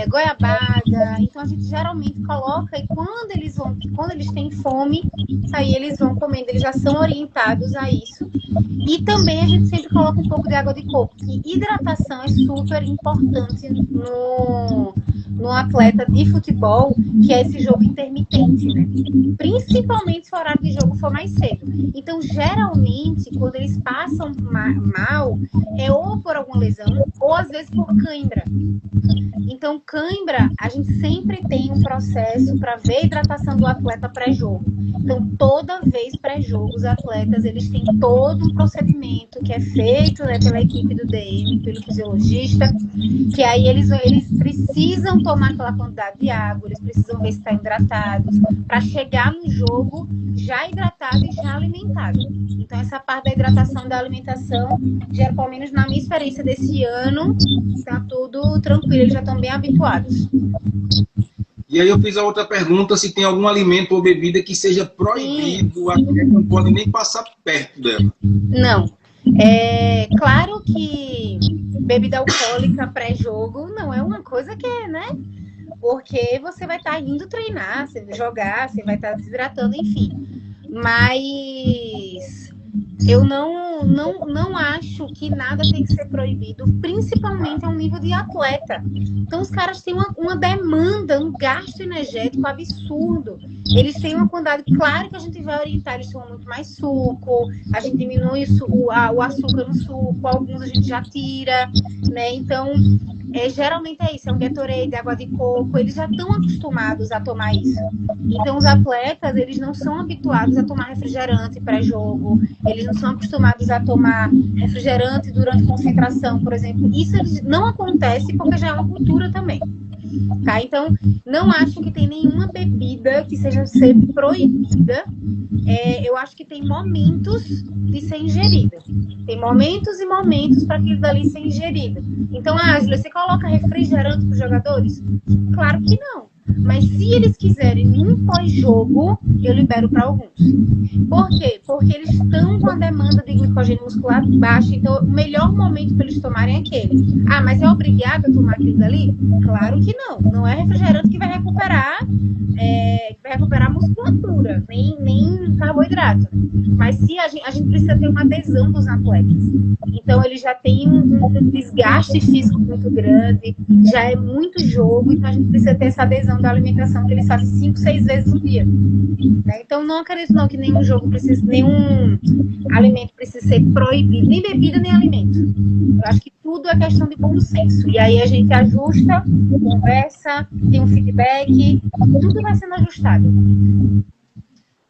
goiabada. Então a gente geralmente coloca e quando eles têm fome, aí eles vão comendo, eles já são orientados a isso. E também a gente sempre coloca um pouco de água de coco, que hidratação é super importante no atleta de futebol, que é esse jogo intermitente, né? Principalmente se o horário de jogo for mais cedo. Então, geralmente, quando eles passam mal, é ou por alguma lesão, ou às vezes por cãibra. Então, cãibra, a gente sempre tem um processo para ver a hidratação do atleta pré-jogo. Então, toda vez pré-jogo, os atletas, eles têm todo um procedimento que é feito, né, pela equipe do DM, pelo fisiologista, que aí eles precisam tomar aquela quantidade de água, eles precisam ver se estão hidratados, para chegar no jogo já hidratado e já alimentado. Então, essa parte da hidratação e da alimentação, já, pelo menos na minha experiência desse ano, está tudo tranquilo, eles já estão bem habituados. E aí eu fiz a outra pergunta, se tem algum alimento ou bebida que seja proibido, o atleta não pode nem passar perto dela. Não. Claro que bebida alcoólica pré-jogo não é uma coisa que é, né? Porque você vai estar indo treinar, você vai jogar, você vai estar desidratando, enfim. Mas eu não acho que nada tem que ser proibido, principalmente a um nível de atleta. Então, os caras têm uma demanda, um gasto energético absurdo. Eles têm uma quantidade, claro que a gente vai orientar, eles tomam muito mais suco, a gente diminui o açúcar no suco, alguns a gente já tira, né? Então, geralmente é isso, é um Gatorade, água de coco, eles já estão acostumados a tomar isso. Então, os atletas, eles não são habituados a tomar refrigerante pré-jogo, eles não são acostumados a tomar refrigerante durante concentração, por exemplo. Isso não acontece porque já é uma cultura também. Tá? Então, não acho que tem nenhuma bebida que seja ser proibida. Eu acho que tem momentos de ser ingerida. Tem momentos e momentos para aquilo dali ser ingerido. Então, Ásila, você coloca refrigerante para os jogadores? Claro que não. Mas se eles quiserem num pós-jogo, eu libero para alguns. Por quê? Porque eles estão com a demanda de glicogênio muscular baixa, então o melhor momento para eles tomarem é aquele. Ah, mas é obrigado a tomar aquilo dali? Claro que não. Não é refrigerante que vai recuperar a musculatura, nem carboidrato. Mas se a gente precisa ter uma adesão dos atletas. Então ele já tem um desgaste físico muito grande, já é muito jogo, então a gente precisa ter essa adesão da alimentação que eles fazem 5, 6 vezes no dia. Né? Então não acredito não que nenhum alimento precisa ser proibido, nem bebida nem alimento. Eu acho que tudo é questão de bom senso. E aí a gente ajusta, conversa, tem um feedback, tudo vai sendo ajustado.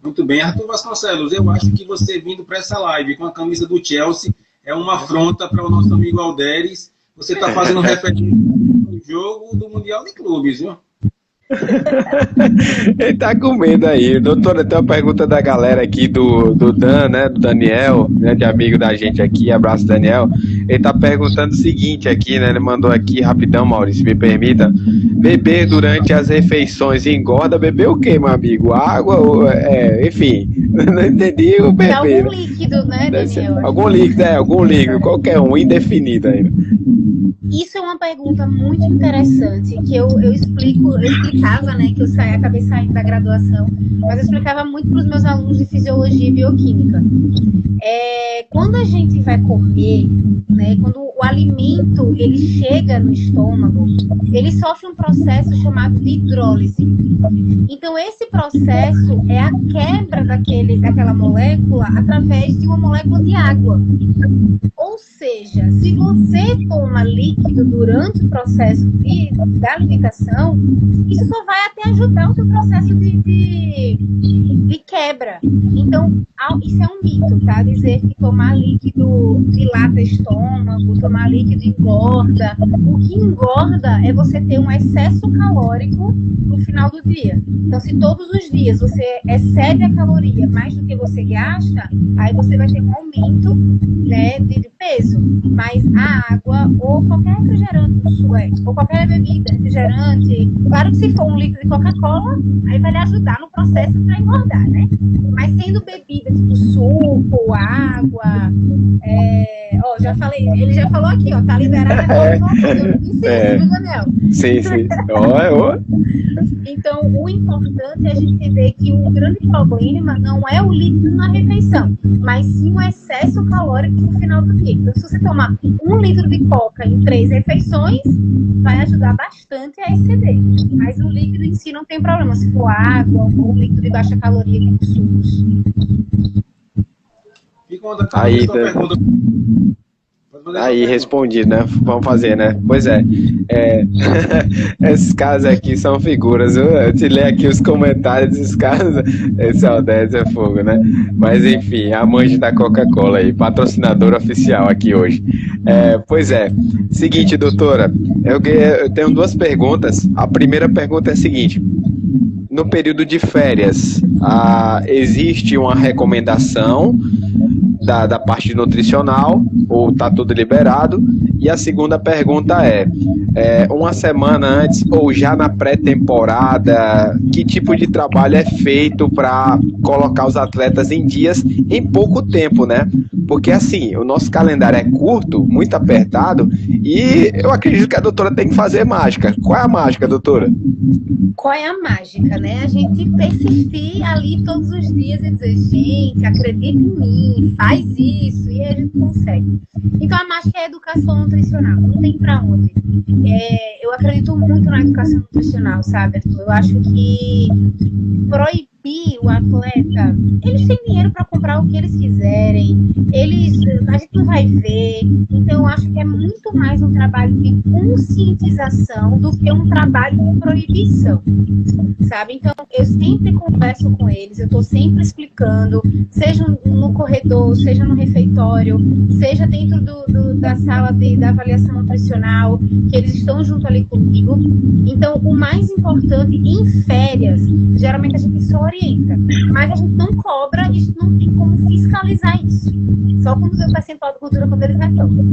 Muito bem. Arthur Vasconcelos, eu acho que você vindo para essa live com a camisa do Chelsea é uma afronta para o nosso amigo Alderes. Você está fazendo referência no jogo do Mundial de Clubes, viu? Ele tá com medo aí. Doutora, tem uma pergunta da galera aqui do Dan, né? Do Daniel, grande amigo da gente aqui. Abraço, Daniel. Ele tá perguntando o seguinte aqui, né? Ele mandou aqui rapidão, Maurício, me permita. Beber durante as refeições engorda? Beber o quê, meu amigo? Água? Enfim, não entendi o beber. É algum líquido, né, Daniel? Algum líquido, qualquer um, indefinido ainda. Isso é uma pergunta muito interessante, que eu explicava, né, que eu acabei saindo da graduação, mas eu explicava muito para os meus alunos de fisiologia e bioquímica. Quando a gente vai comer, né, quando o alimento ele chega no estômago, ele sofre um processo chamado de hidrólise. Então, esse processo é a quebra daquela molécula através de uma molécula de água. Ou seja, se você toma líquido durante o processo da alimentação, isso só vai até ajudar o seu processo de quebra. Então, isso é um mito, tá? Dizer que tomar líquido dilata estômago, tomar líquido engorda. O que engorda é você ter um excesso calórico no final do dia. Então, se todos os dias você excede a caloria mais do que você gasta, aí você vai ter um aumento, né, de peso. Mas a água ou qualquer refrigerante, ou qualquer bebida, refrigerante, claro que se for um líquido de Coca-Cola, aí vai lhe ajudar no processo para engordar, né? Mas sendo bebida tipo suco, água, já falei, ele já falou aqui, ó, tá liberado agora, eu disse isso, viu, Daniel? Sim. Então, o importante é a gente entender que o grande problema não é o líquido na refeição, mas sim o excesso calórico no final do dia. Então, se você tomar 1 litro de coca em 3 refeições, vai ajudar bastante a exceder. Mas o líquido em si não tem problema, se for água ou líquido de baixa caloria como sucos. Aí, respondido, né? Vamos fazer, né? Pois é. Esses caras aqui são figuras. Eu te leio aqui os comentários desses caras. Esse Aldez é fogo, né? Mas enfim, amante da Coca-Cola aí, patrocinadora oficial aqui hoje. Pois é. Seguinte, doutora, eu tenho 2 perguntas. A primeira pergunta é a seguinte: no período de férias, existe uma recomendação da parte nutricional, ou está tudo liberado? E a segunda pergunta é, uma semana antes ou já na pré-temporada, que tipo de trabalho é feito para colocar os atletas em dias em pouco tempo, né? Porque assim, o nosso calendário é curto, muito apertado, e eu acredito que a doutora tem que fazer mágica. Qual é a mágica, doutora? Qual é a mágica, né? A gente persistir ali todos os dias e dizer, gente, acredita em mim, faz isso, e aí a gente consegue. Então a mágica é a educação nutricional, não tem pra onde. Eu acredito muito na educação nutricional, sabe, Arthur? Eu acho que proibir o atleta, eles têm dinheiro para comprar o que eles quiserem, a gente não vai ver. Então eu acho que é muito mais um trabalho de conscientização do que um trabalho de proibição, sabe? Então eu sempre converso com eles, eu estou sempre explicando, seja no corredor, seja no refeitório, seja dentro da sala da avaliação nutricional, que eles estão junto ali comigo. Então o mais importante, em férias, geralmente a gente só orienta, mas a gente não cobra, a gente não tem como fiscalizar isso. Só quando o percentual de gordura quando eles reclamam.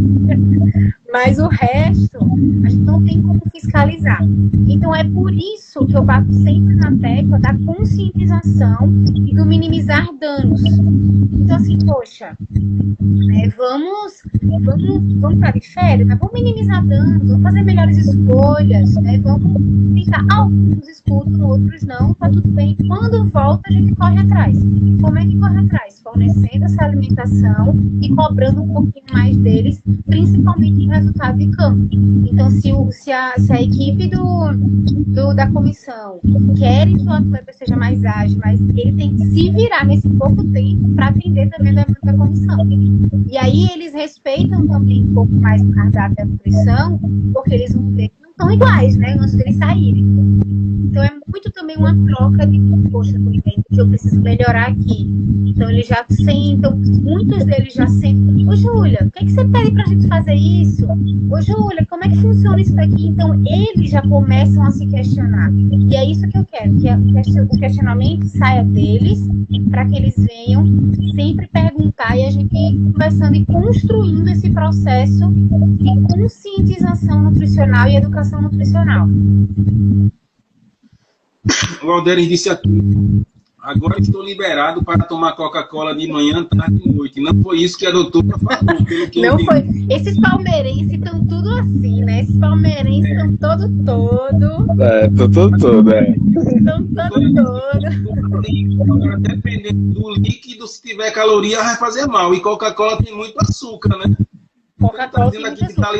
Mas o resto, a gente não tem como fiscalizar. Então, é por isso que eu bato sempre na tecla da conscientização e do minimizar danos. Então, assim, poxa, vamos estar de férias, mas vamos minimizar danos, vamos fazer melhores escolhas, né? Vamos tentar, alguns escutam, outros não, tá tudo bem. Quando volta, a gente corre atrás. Como é que corre atrás? Fornecendo essa alimentação e cobrando um pouquinho mais deles, principalmente em resultado de campo. Então, se a equipe da comissão quer que o atleta seja mais ágil, mas ele tem que se virar nesse pouco tempo para atender também da comissão. E aí eles respeitam também um pouco mais o cardápio da nutrição, porque eles vão ver que não são iguais, né, antes deles saírem. Então é muito também uma troca de, poxa, tô vendo que eu preciso melhorar aqui. Então eles já sentam, muitos deles já sentam, ô Júlia, o que é que você pede pra gente fazer isso? Ô Júlia, como é que funciona isso daqui? Então eles já começam a se questionar. E é isso que eu quero, que o questionamento saia deles, para que eles venham sempre perguntar e a gente ir conversando e construindo esse processo de conscientização nutricional e educação nutricional. O Alderis disse aqui, agora estou liberado para tomar Coca-Cola de manhã, tarde e noite. Não foi isso que a doutora falou, pelo que não foi. Esses palmeirenses estão tudo assim, né? Esses palmeirenses estão todo. Estão todo. Estão todo. Agora, dependendo do líquido, se tiver caloria, vai fazer mal. E Coca-Cola tem muito açúcar, né? Coca-Cola tem muito açúcar.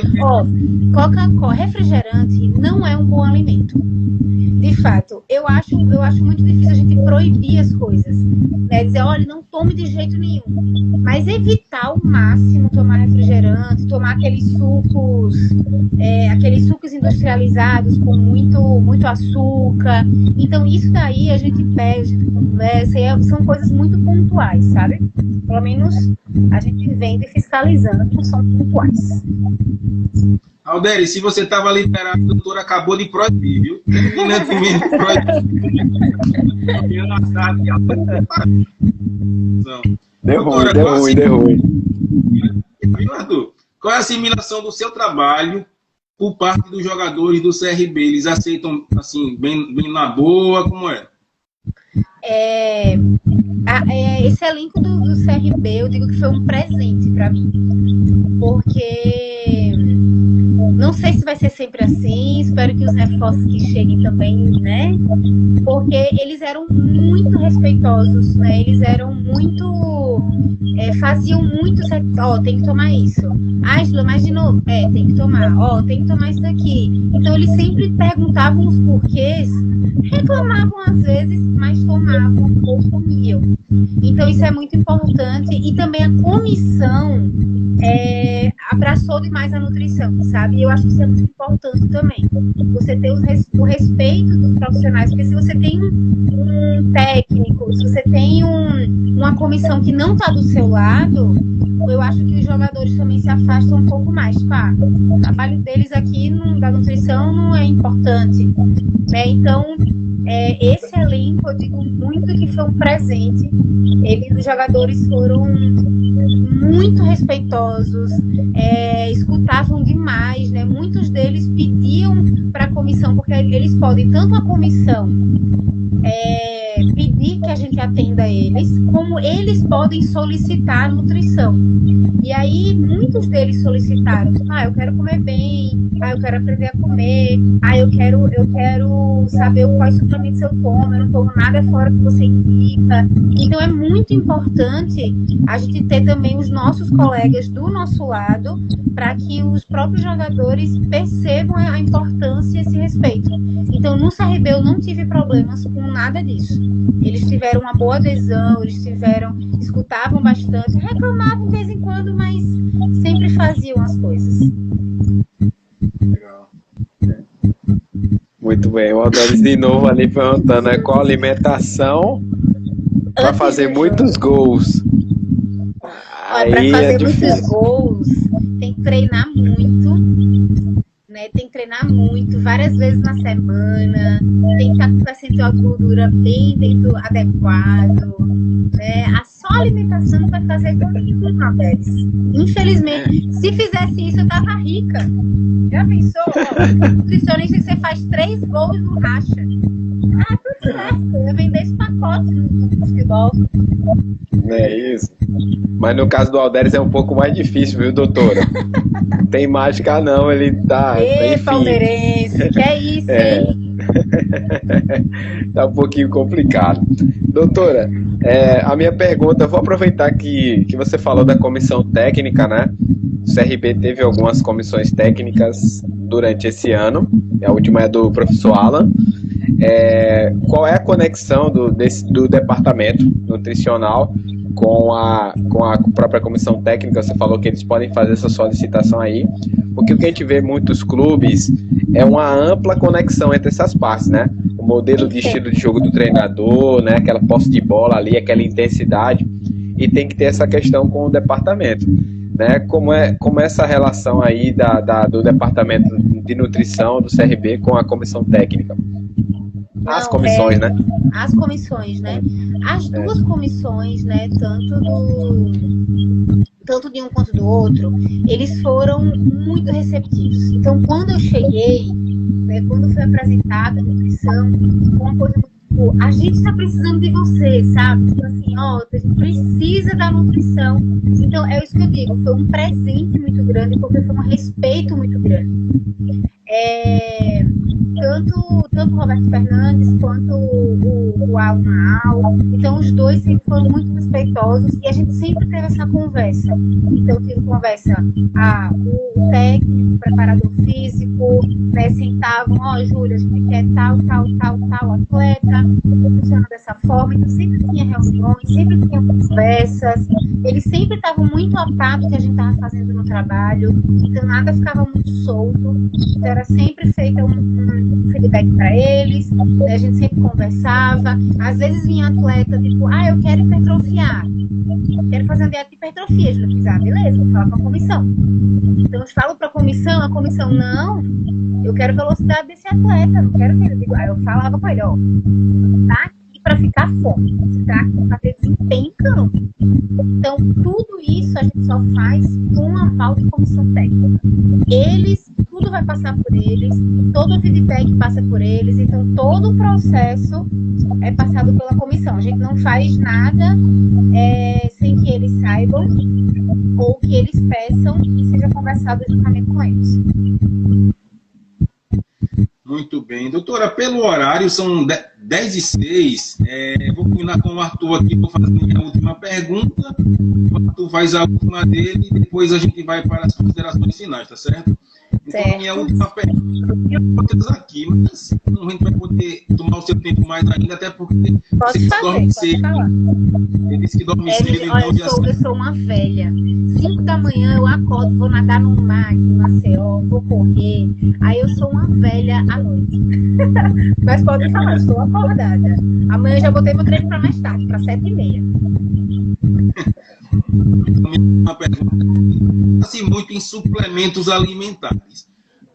Coca-Cola, refrigerante, não é um bom alimento. De fato, eu acho muito difícil a gente proibir as coisas, né? Dizer, olha, não tome de jeito nenhum. Mas evitar ao máximo tomar refrigerante, tomar aqueles sucos industrializados com muito açúcar. Então, isso daí a gente pega, a gente conversa, e são coisas muito pontuais, sabe? Pelo menos a gente vem fiscalizando, são pontuais. Alderis, se você estava liberado, a doutora acabou de proibir, viu? Terminantemente proibir. Deu ruim. Viu, Arthur? Qual é a assimilação do seu trabalho por parte dos jogadores do CRB? Eles aceitam, assim, bem na boa? Como é? Esse elenco do CRB, eu digo que foi um presente para mim. Porque não sei se vai ser sempre assim, espero que os reforços que cheguem também, né? Porque eles eram muito respeitosos, né? Eles eram muito... faziam muito... tem que tomar isso. Angela, mas de novo, tem que tomar. Tem que tomar isso daqui. Então, eles sempre perguntavam os porquês, reclamavam às vezes, mas tomavam ou comiam. Então, isso é muito importante. E também a comissão abraçou demais a nutrição, sabe? E eu acho que isso é muito importante também. Você ter o respeito dos profissionais, porque se você tem um técnico, se você tem uma comissão que não está do seu lado, eu acho que os jogadores também se afastam um pouco mais. O trabalho deles aqui da nutrição não é importante, né? Então, esse elenco, eu digo muito que foi um presente. Os jogadores foram muito respeitosos, escutavam demais, né? Muitos deles pediam para a comissão, porque eles podem, tanto a comissão pedir que a gente atenda eles, como eles podem solicitar a nutrição. E aí, muitos deles solicitaram, eu quero comer bem, eu quero aprender a comer, eu quero saber quais suplementos eu tomo, eu não tomo nada fora que você indica. Então, é muito importante a gente ter também os nossos colegas do nosso lado, para que os próprios jogadores percebam a importância e esse respeito. Então, no CRB eu não tive problemas com nada disso. Eles tiveram uma boa adesão, escutavam bastante, reclamavam de vez em quando, mas sempre faziam as coisas. Legal. Muito bem, o Alderis de novo ali perguntando qual alimentação para fazer muitos gols. Para fazer muitos gols, tem que treinar muito, né? Tem que treinar muito, várias vezes na semana, tem que estar com o percentual de gordura bem adequado, né? só a alimentação vai fazer com que tudo Alderes. Infelizmente, se fizesse isso, eu tava rica. Já pensou? Ó, nutricionista que você faz 3 gols no racha. Ah, tudo certo. Eu ia vender esse pacote no futebol. É isso. Mas no caso do Alderes é um pouco mais difícil, viu, doutora? Tem mágica não, ele tá... Ei, enfim. palmeirense, que é isso, hein? Tá um pouquinho complicado. Doutora, a minha pergunta, eu vou aproveitar que você falou da comissão técnica, né? O CRB teve algumas comissões técnicas durante esse ano, a última é do professor Alan. Qual é a conexão do departamento nutricional com a própria comissão técnica? Você falou que eles podem fazer essa solicitação aí, porque o que a gente vê em muitos clubes é uma ampla conexão entre essas partes, né? O modelo de estilo de jogo do treinador, né? Aquela posse de bola ali, aquela intensidade, e tem que ter essa questão com o departamento, né? Como é essa relação aí do departamento de nutrição do CRB com a comissão técnica? As comissões, né? As comissões, né? As duas comissões, né? Tanto de um quanto do outro, eles foram muito receptivos. Então, quando eu cheguei, né, quando foi apresentada a nutrição, foi uma coisa muito tipo, a gente está precisando de você, sabe? Tipo assim, ó, a gente precisa da nutrição. Então, é isso que eu digo, foi um presente muito grande, porque foi um respeito muito grande. Tanto o Roberto Fernandes quanto o Alan Al, então os dois sempre foram muito respeitosos e a gente sempre teve essa conversa. Então tive conversa, o técnico, o preparador físico, né, sentavam, Júlia, a gente quer tal atleta, funciona dessa forma, então sempre tinha reuniões, sempre tinha conversas, eles sempre estavam muito a par do que a gente estava fazendo no trabalho, então nada ficava muito solto, então era sempre feito um feedback para eles, né, a gente sempre conversava, às vezes vinha atleta, tipo, eu quero hipertrofiar, quero fazer uma dieta de hipertrofia, eu fiz, beleza, vou falar com a comissão. Então eu falo para a comissão, não, eu quero velocidade desse atleta, não quero que ele diga, eu falava com ele, tá aqui para ficar forte, você tá aqui para ter desempenho em campo. Então tudo isso a gente só faz com a aval de comissão técnica. Tudo vai passar por eles, todo o feedback passa por eles, então todo o processo é passado pela comissão. A gente não faz nada sem que eles saibam ou que eles peçam e seja conversado juntamente com eles. Muito bem. Doutora, pelo horário, são 10h06. Vou combinar com o Arthur aqui, vou fazer a minha última pergunta. O Arthur faz a última dele e depois a gente vai para as considerações finais, tá certo? Então, a minha última pergunta, eu tinha outras aqui, mas a gente vai poder tomar o seu tempo mais ainda, até porque você disse que dorme cedo. Ele disse que dorme cedo. Olha, eu sou uma velha. 5 da manhã eu acordo, vou nadar no mar aqui em Maceió, vou correr. Aí eu sou uma velha à noite. Mas pode falar, eu estou acordada. Amanhã eu já botei meu treino para mais tarde, para 7h30. Uma pergunta, assim, muito em suplementos alimentares.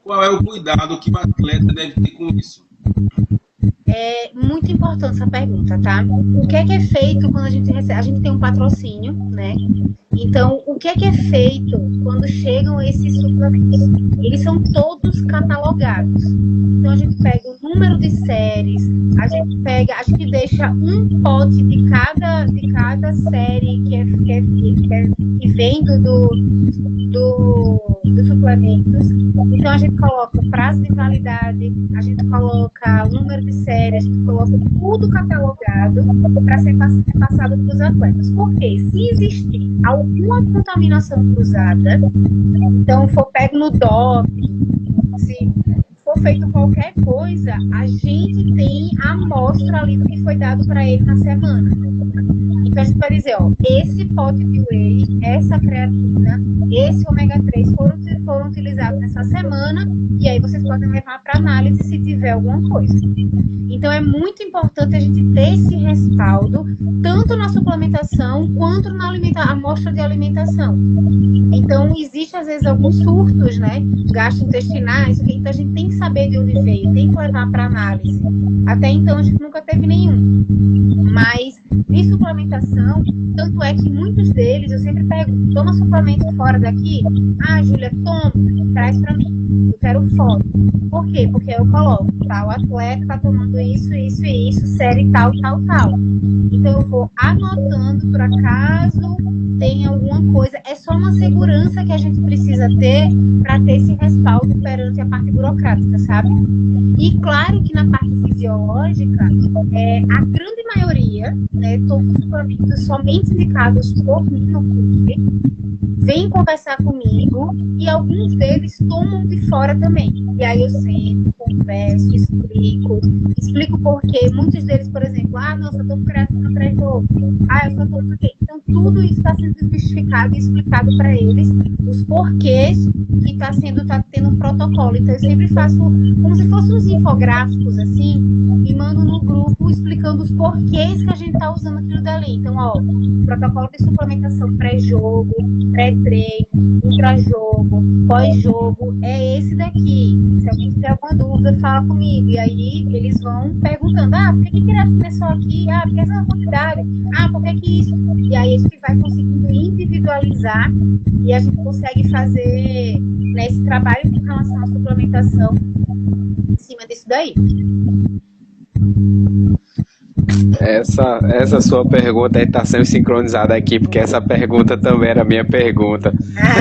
Qual é o cuidado que o atleta deve ter com isso? É muito importante essa pergunta, tá? O que é feito quando a gente recebe? A gente tem um patrocínio, né? Então, o que é feito quando chegam esses suplementos? Eles são todos catalogados. Então, a gente pega o número de séries, a gente deixa um pote de cada série que vem dos suplementos. Então, a gente coloca o prazo de validade, a gente coloca o número de série, a gente coloca tudo catalogado para ser passado para os atletas. Porque se existir alguma contaminação cruzada, então for pego no doping, se for feito qualquer coisa, a gente tem a amostra ali do que foi dado para ele na semana. Então a gente vai dizer, esse pote de whey, essa creatina, esse ômega 3 foram utilizados nessa semana, e aí vocês podem levar para análise se tiver alguma coisa. Então, é muito importante a gente ter esse respaldo, tanto na suplementação, quanto na amostra de alimentação. Então, existe, às vezes, alguns surtos, né? Gastrointestinais, então a gente tem que saber de onde veio, tem que levar para análise. Até então, a gente nunca teve nenhum. Mas, de suplementação, tanto é que muitos deles, eu sempre pergunto, toma suplemento fora daqui? Ah, Júlia, toma, traz para mim. Eu quero foto. Por quê? Porque eu coloco, tá? O atleta tá tomando isso, isso e isso, série tal, tal, tal. Então, eu vou anotando, por acaso tem alguma coisa. É só uma segurança que a gente precisa ter para ter esse respaldo perante a parte burocrática, sabe? E claro que na parte fisiológica, a grande maioria, né, todos os suplementos somente indicados por mim no clube, vêm conversar comigo e alguns deles tomam de fora também. E aí eu sento, converso, explico porque muitos deles, por exemplo, nossa, eu tô com creatina pré-jogo, eu só tô com quê? Então tudo isso está sendo justificado e explicado para eles, os porquês que tá tendo um protocolo. Então eu sempre faço como se fossem uns infográficos assim, e mando no grupo explicando os porquês que a gente tá usando aquilo dali. Então, protocolo de suplementação pré-jogo, pré-treino, intra-jogo, pós-jogo, é esse daqui. Se alguém tiver alguma dúvida, fala comigo. E aí eles vão perguntando, por que creatina é só aqui? Porque essa é uma quantidade. Por que isso? E aí a gente vai conseguindo individualizar e a gente consegue fazer, né, esse trabalho com relação à suplementação em cima disso daí. Essa sua pergunta está sendo sincronizada aqui, porque essa pergunta também era a minha pergunta.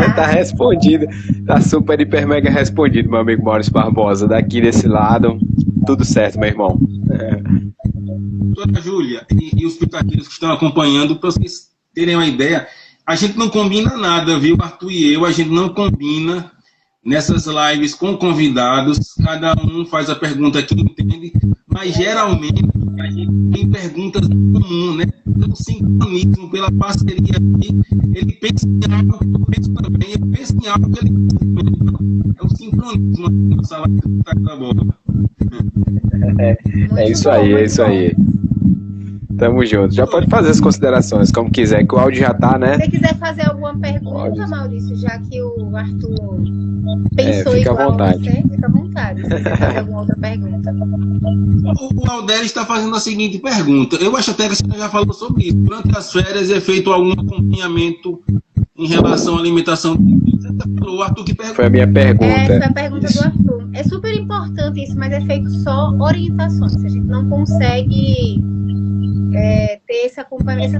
Está respondida, está super, hiper, mega respondido, meu amigo Maurício Barbosa. Daqui desse lado, tudo certo, meu irmão. Doutora Júlia e os pitaqueiros que estão acompanhando, para vocês terem uma ideia, a gente não combina nada, viu, Arthur e eu, a gente não combina nessas lives com convidados, cada um faz a pergunta que entende, mas geralmente a gente tem perguntas comuns, né? Pelo sincronismo, pela parceria aqui, ele pensa em algo que eu penso também, eu penso em algo que ele pensa também. É o sincronismo na nossa live da bola. É isso aí, é isso aí. Tamo junto. Já pode fazer as considerações, como quiser, que o áudio já tá, né? Se você quiser fazer alguma pergunta, Maurício, já que o Arthur pensou fica igual à vontade. a você, fica à vontade. Se você quiser alguma outra pergunta. O Aldério está fazendo a seguinte pergunta. Eu acho até que você já falou sobre isso. Durante as férias é feito algum acompanhamento em relação à alimentação? Você falou, o Arthur que perguntou. Foi a minha pergunta. Foi a pergunta do Arthur. É super importante isso, mas é feito só orientações. A gente não consegue ter essa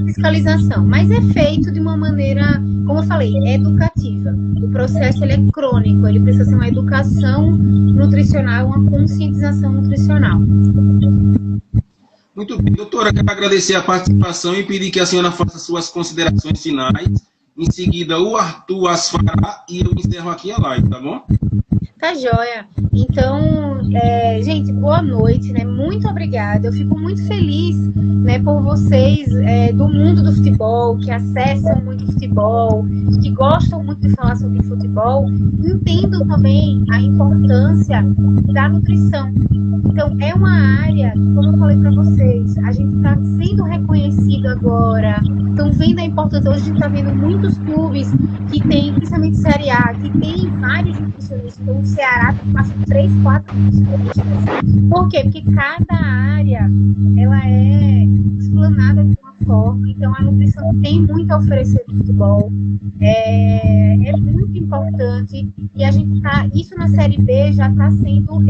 fiscalização, mas é feito de uma maneira, como eu falei, educativa. O processo ele é crônico, ele precisa ser uma educação nutricional, uma conscientização nutricional. Muito bem, doutora, quero agradecer a participação e pedir que a senhora faça suas considerações finais. Em seguida, o Arthur as fará e eu encerro aqui a live, tá bom? Tá joia. Então, gente, boa noite, né? Muito obrigada. Eu fico muito feliz, né, por vocês do mundo do futebol, que acessam muito futebol, que gostam muito de falar sobre futebol, entendam também a importância da nutrição. Então, é uma área, como eu falei para vocês, a gente está sendo reconhecido agora, estão vendo a importância. Hoje a gente está vendo muitos clubes que tem, principalmente Série A, que tem vários nutricionistas. Então, o Ceará passa 3, 4 nutricionistas. Por quê? Porque cada área, ela é explanada de uma forma. Então, a nutrição tem muito a oferecer no futebol. É muito importante. E a gente tá, isso na Série B já está sendo,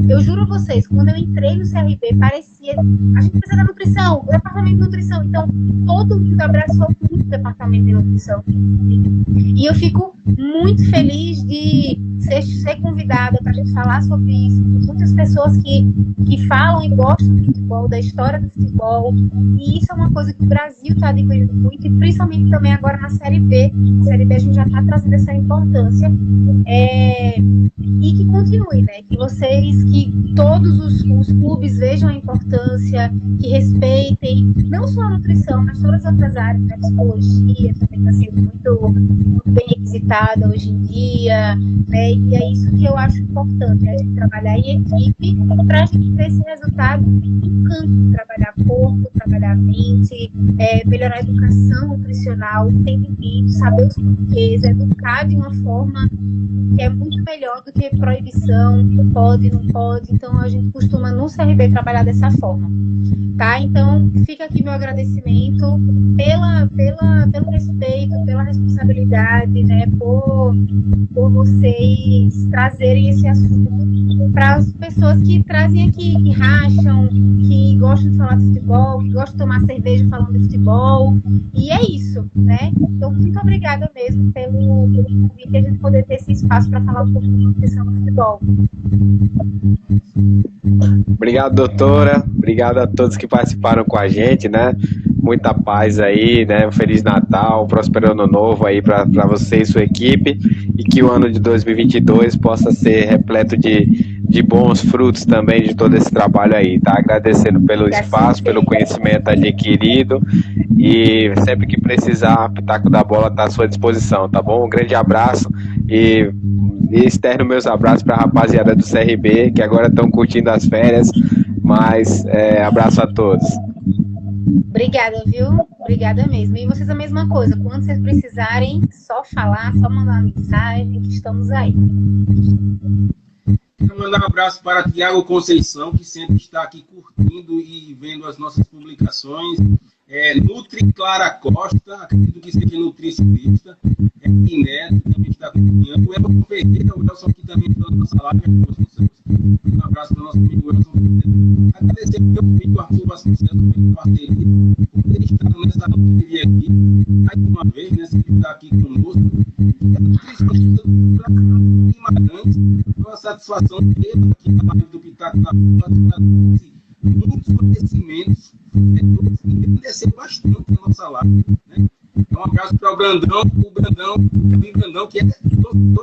eu juro a vocês, quando eu entrei no CRB, parecia, a gente precisa da nutrição, o departamento de nutrição. Então, todo mundo abraçou muito o departamento de nutrição. E eu fico muito feliz de ser convidada para a gente falar sobre isso. Muitas pessoas que falam e gostam do futebol, da história do futebol, e isso é uma coisa que o Brasil está adquirindo muito, e principalmente também agora na Série B. Na Série B a gente já está trazendo essa importância, e que continue, né? Que todos os clubes vejam a importância, que respeitem, não só a nutrição, mas todas as outras áreas, né? Psicologia também está sendo muito bem requisitada hoje em dia, né? E é isso que eu acho importante, a gente trabalhar em equipe para a gente ter esse resultado em campo, trabalhar corpo, trabalhar mente, melhorar a educação nutricional, tem limite, saber os porquês, educar de uma forma que é muito melhor do que proibição, pode, não pode. Então a gente costuma no CRB trabalhar dessa forma, tá? Então fica aqui meu agradecimento pelo respeito, pela responsabilidade, né, por vocês trazerem esse assunto para as pessoas que trazem aqui, que racham, que gostam de falar de futebol, que gostam de tomar cerveja falando de futebol, e é isso, né? Então, muito obrigada mesmo pelo convite e a gente poder ter esse espaço para falar um pouco de nutrição no futebol. Obrigado, doutora. Obrigado a todos que participaram com a gente, né? Muita paz aí, né? Um Feliz Natal, um próspero ano novo aí para você e sua equipe, e que o ano de 2022 possa ser repleto de bons frutos também de todo esse trabalho aí, tá? Agradecendo pelo espaço, pelo conhecimento adquirido, e sempre que precisar, Pitaco da Bola está à sua disposição, tá bom? Um grande abraço e externo meus abraços para a rapaziada do CRB, que agora estão curtindo as férias, mas abraço a todos. Obrigada, viu? Obrigada mesmo. E vocês a mesma coisa, quando vocês precisarem, só falar, só mandar uma mensagem, que estamos aí. Quero mandar um abraço para Tiago Conceição, que sempre está aqui curtindo e vendo as nossas publicações. Nutri Clara Costa, acredito que seja nutricionista. Neto, também está acompanhando. O Elson Ferreira, o Elson aqui também está na nossa live. Um abraço para o nosso amigo Elson Ferreira. Agradecer ao meu amigo Arthur Vasconcelos pela parceria, por ter estado nessa parceria aqui, mais uma vez, né? Se ele está aqui conosco. É nutricionista do Brasil Guimarães. É uma satisfação ter aqui na live do Pitaco da Bola, muitos conhecimentos, engrandeceu bastante a nossa live, né? Então, um abraço para o Brandão, que é todo um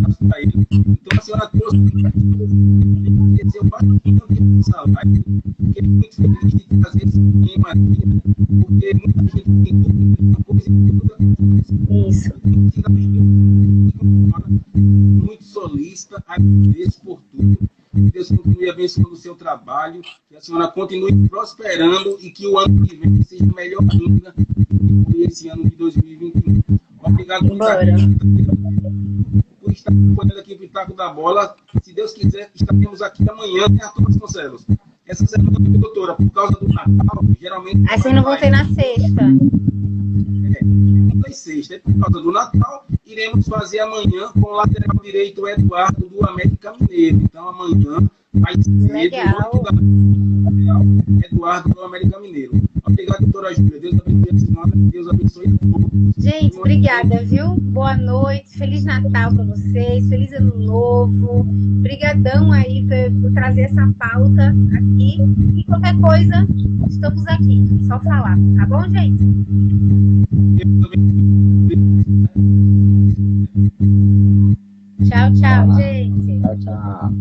abraço para ele. Então, a senhora trouxe engrandeceu bastante a nossa live. Fiquei muito feliz de trazer esse tema aqui, porque muita gente tem dúvida de uma coisa e outra. Isso. Muito solista, agradeço por tudo. Que Deus continue abençoando o seu trabalho, que a senhora continue prosperando e que o ano que vem seja melhor ainda do que esse ano de 2021. Obrigado por estar acompanhando aqui o Pitaco da Bola. Se Deus quiser, estaremos aqui amanhã, né, Arthur Vasconcelos? Essa semana, doutora, por causa do Natal, geralmente... Aí vocês não vão ter na sexta. Na sexta. E por causa do Natal, iremos fazer amanhã com o lateral direito Eduardo do América Mineiro. Então, amanhã, mais cedo, Eduardo do América Mineiro. Obrigado, doutora Júlia. Deus abençoe a senhora. Deus abençoe a todos. Gente, obrigada, viu? Boa noite. Feliz Natal para vocês. Feliz Ano Novo. Obrigadão aí por trazer essa pauta aqui. E qualquer coisa, estamos aqui. Só falar. Tá bom, gente? Tchau, tchau, gente. Tchau, tchau.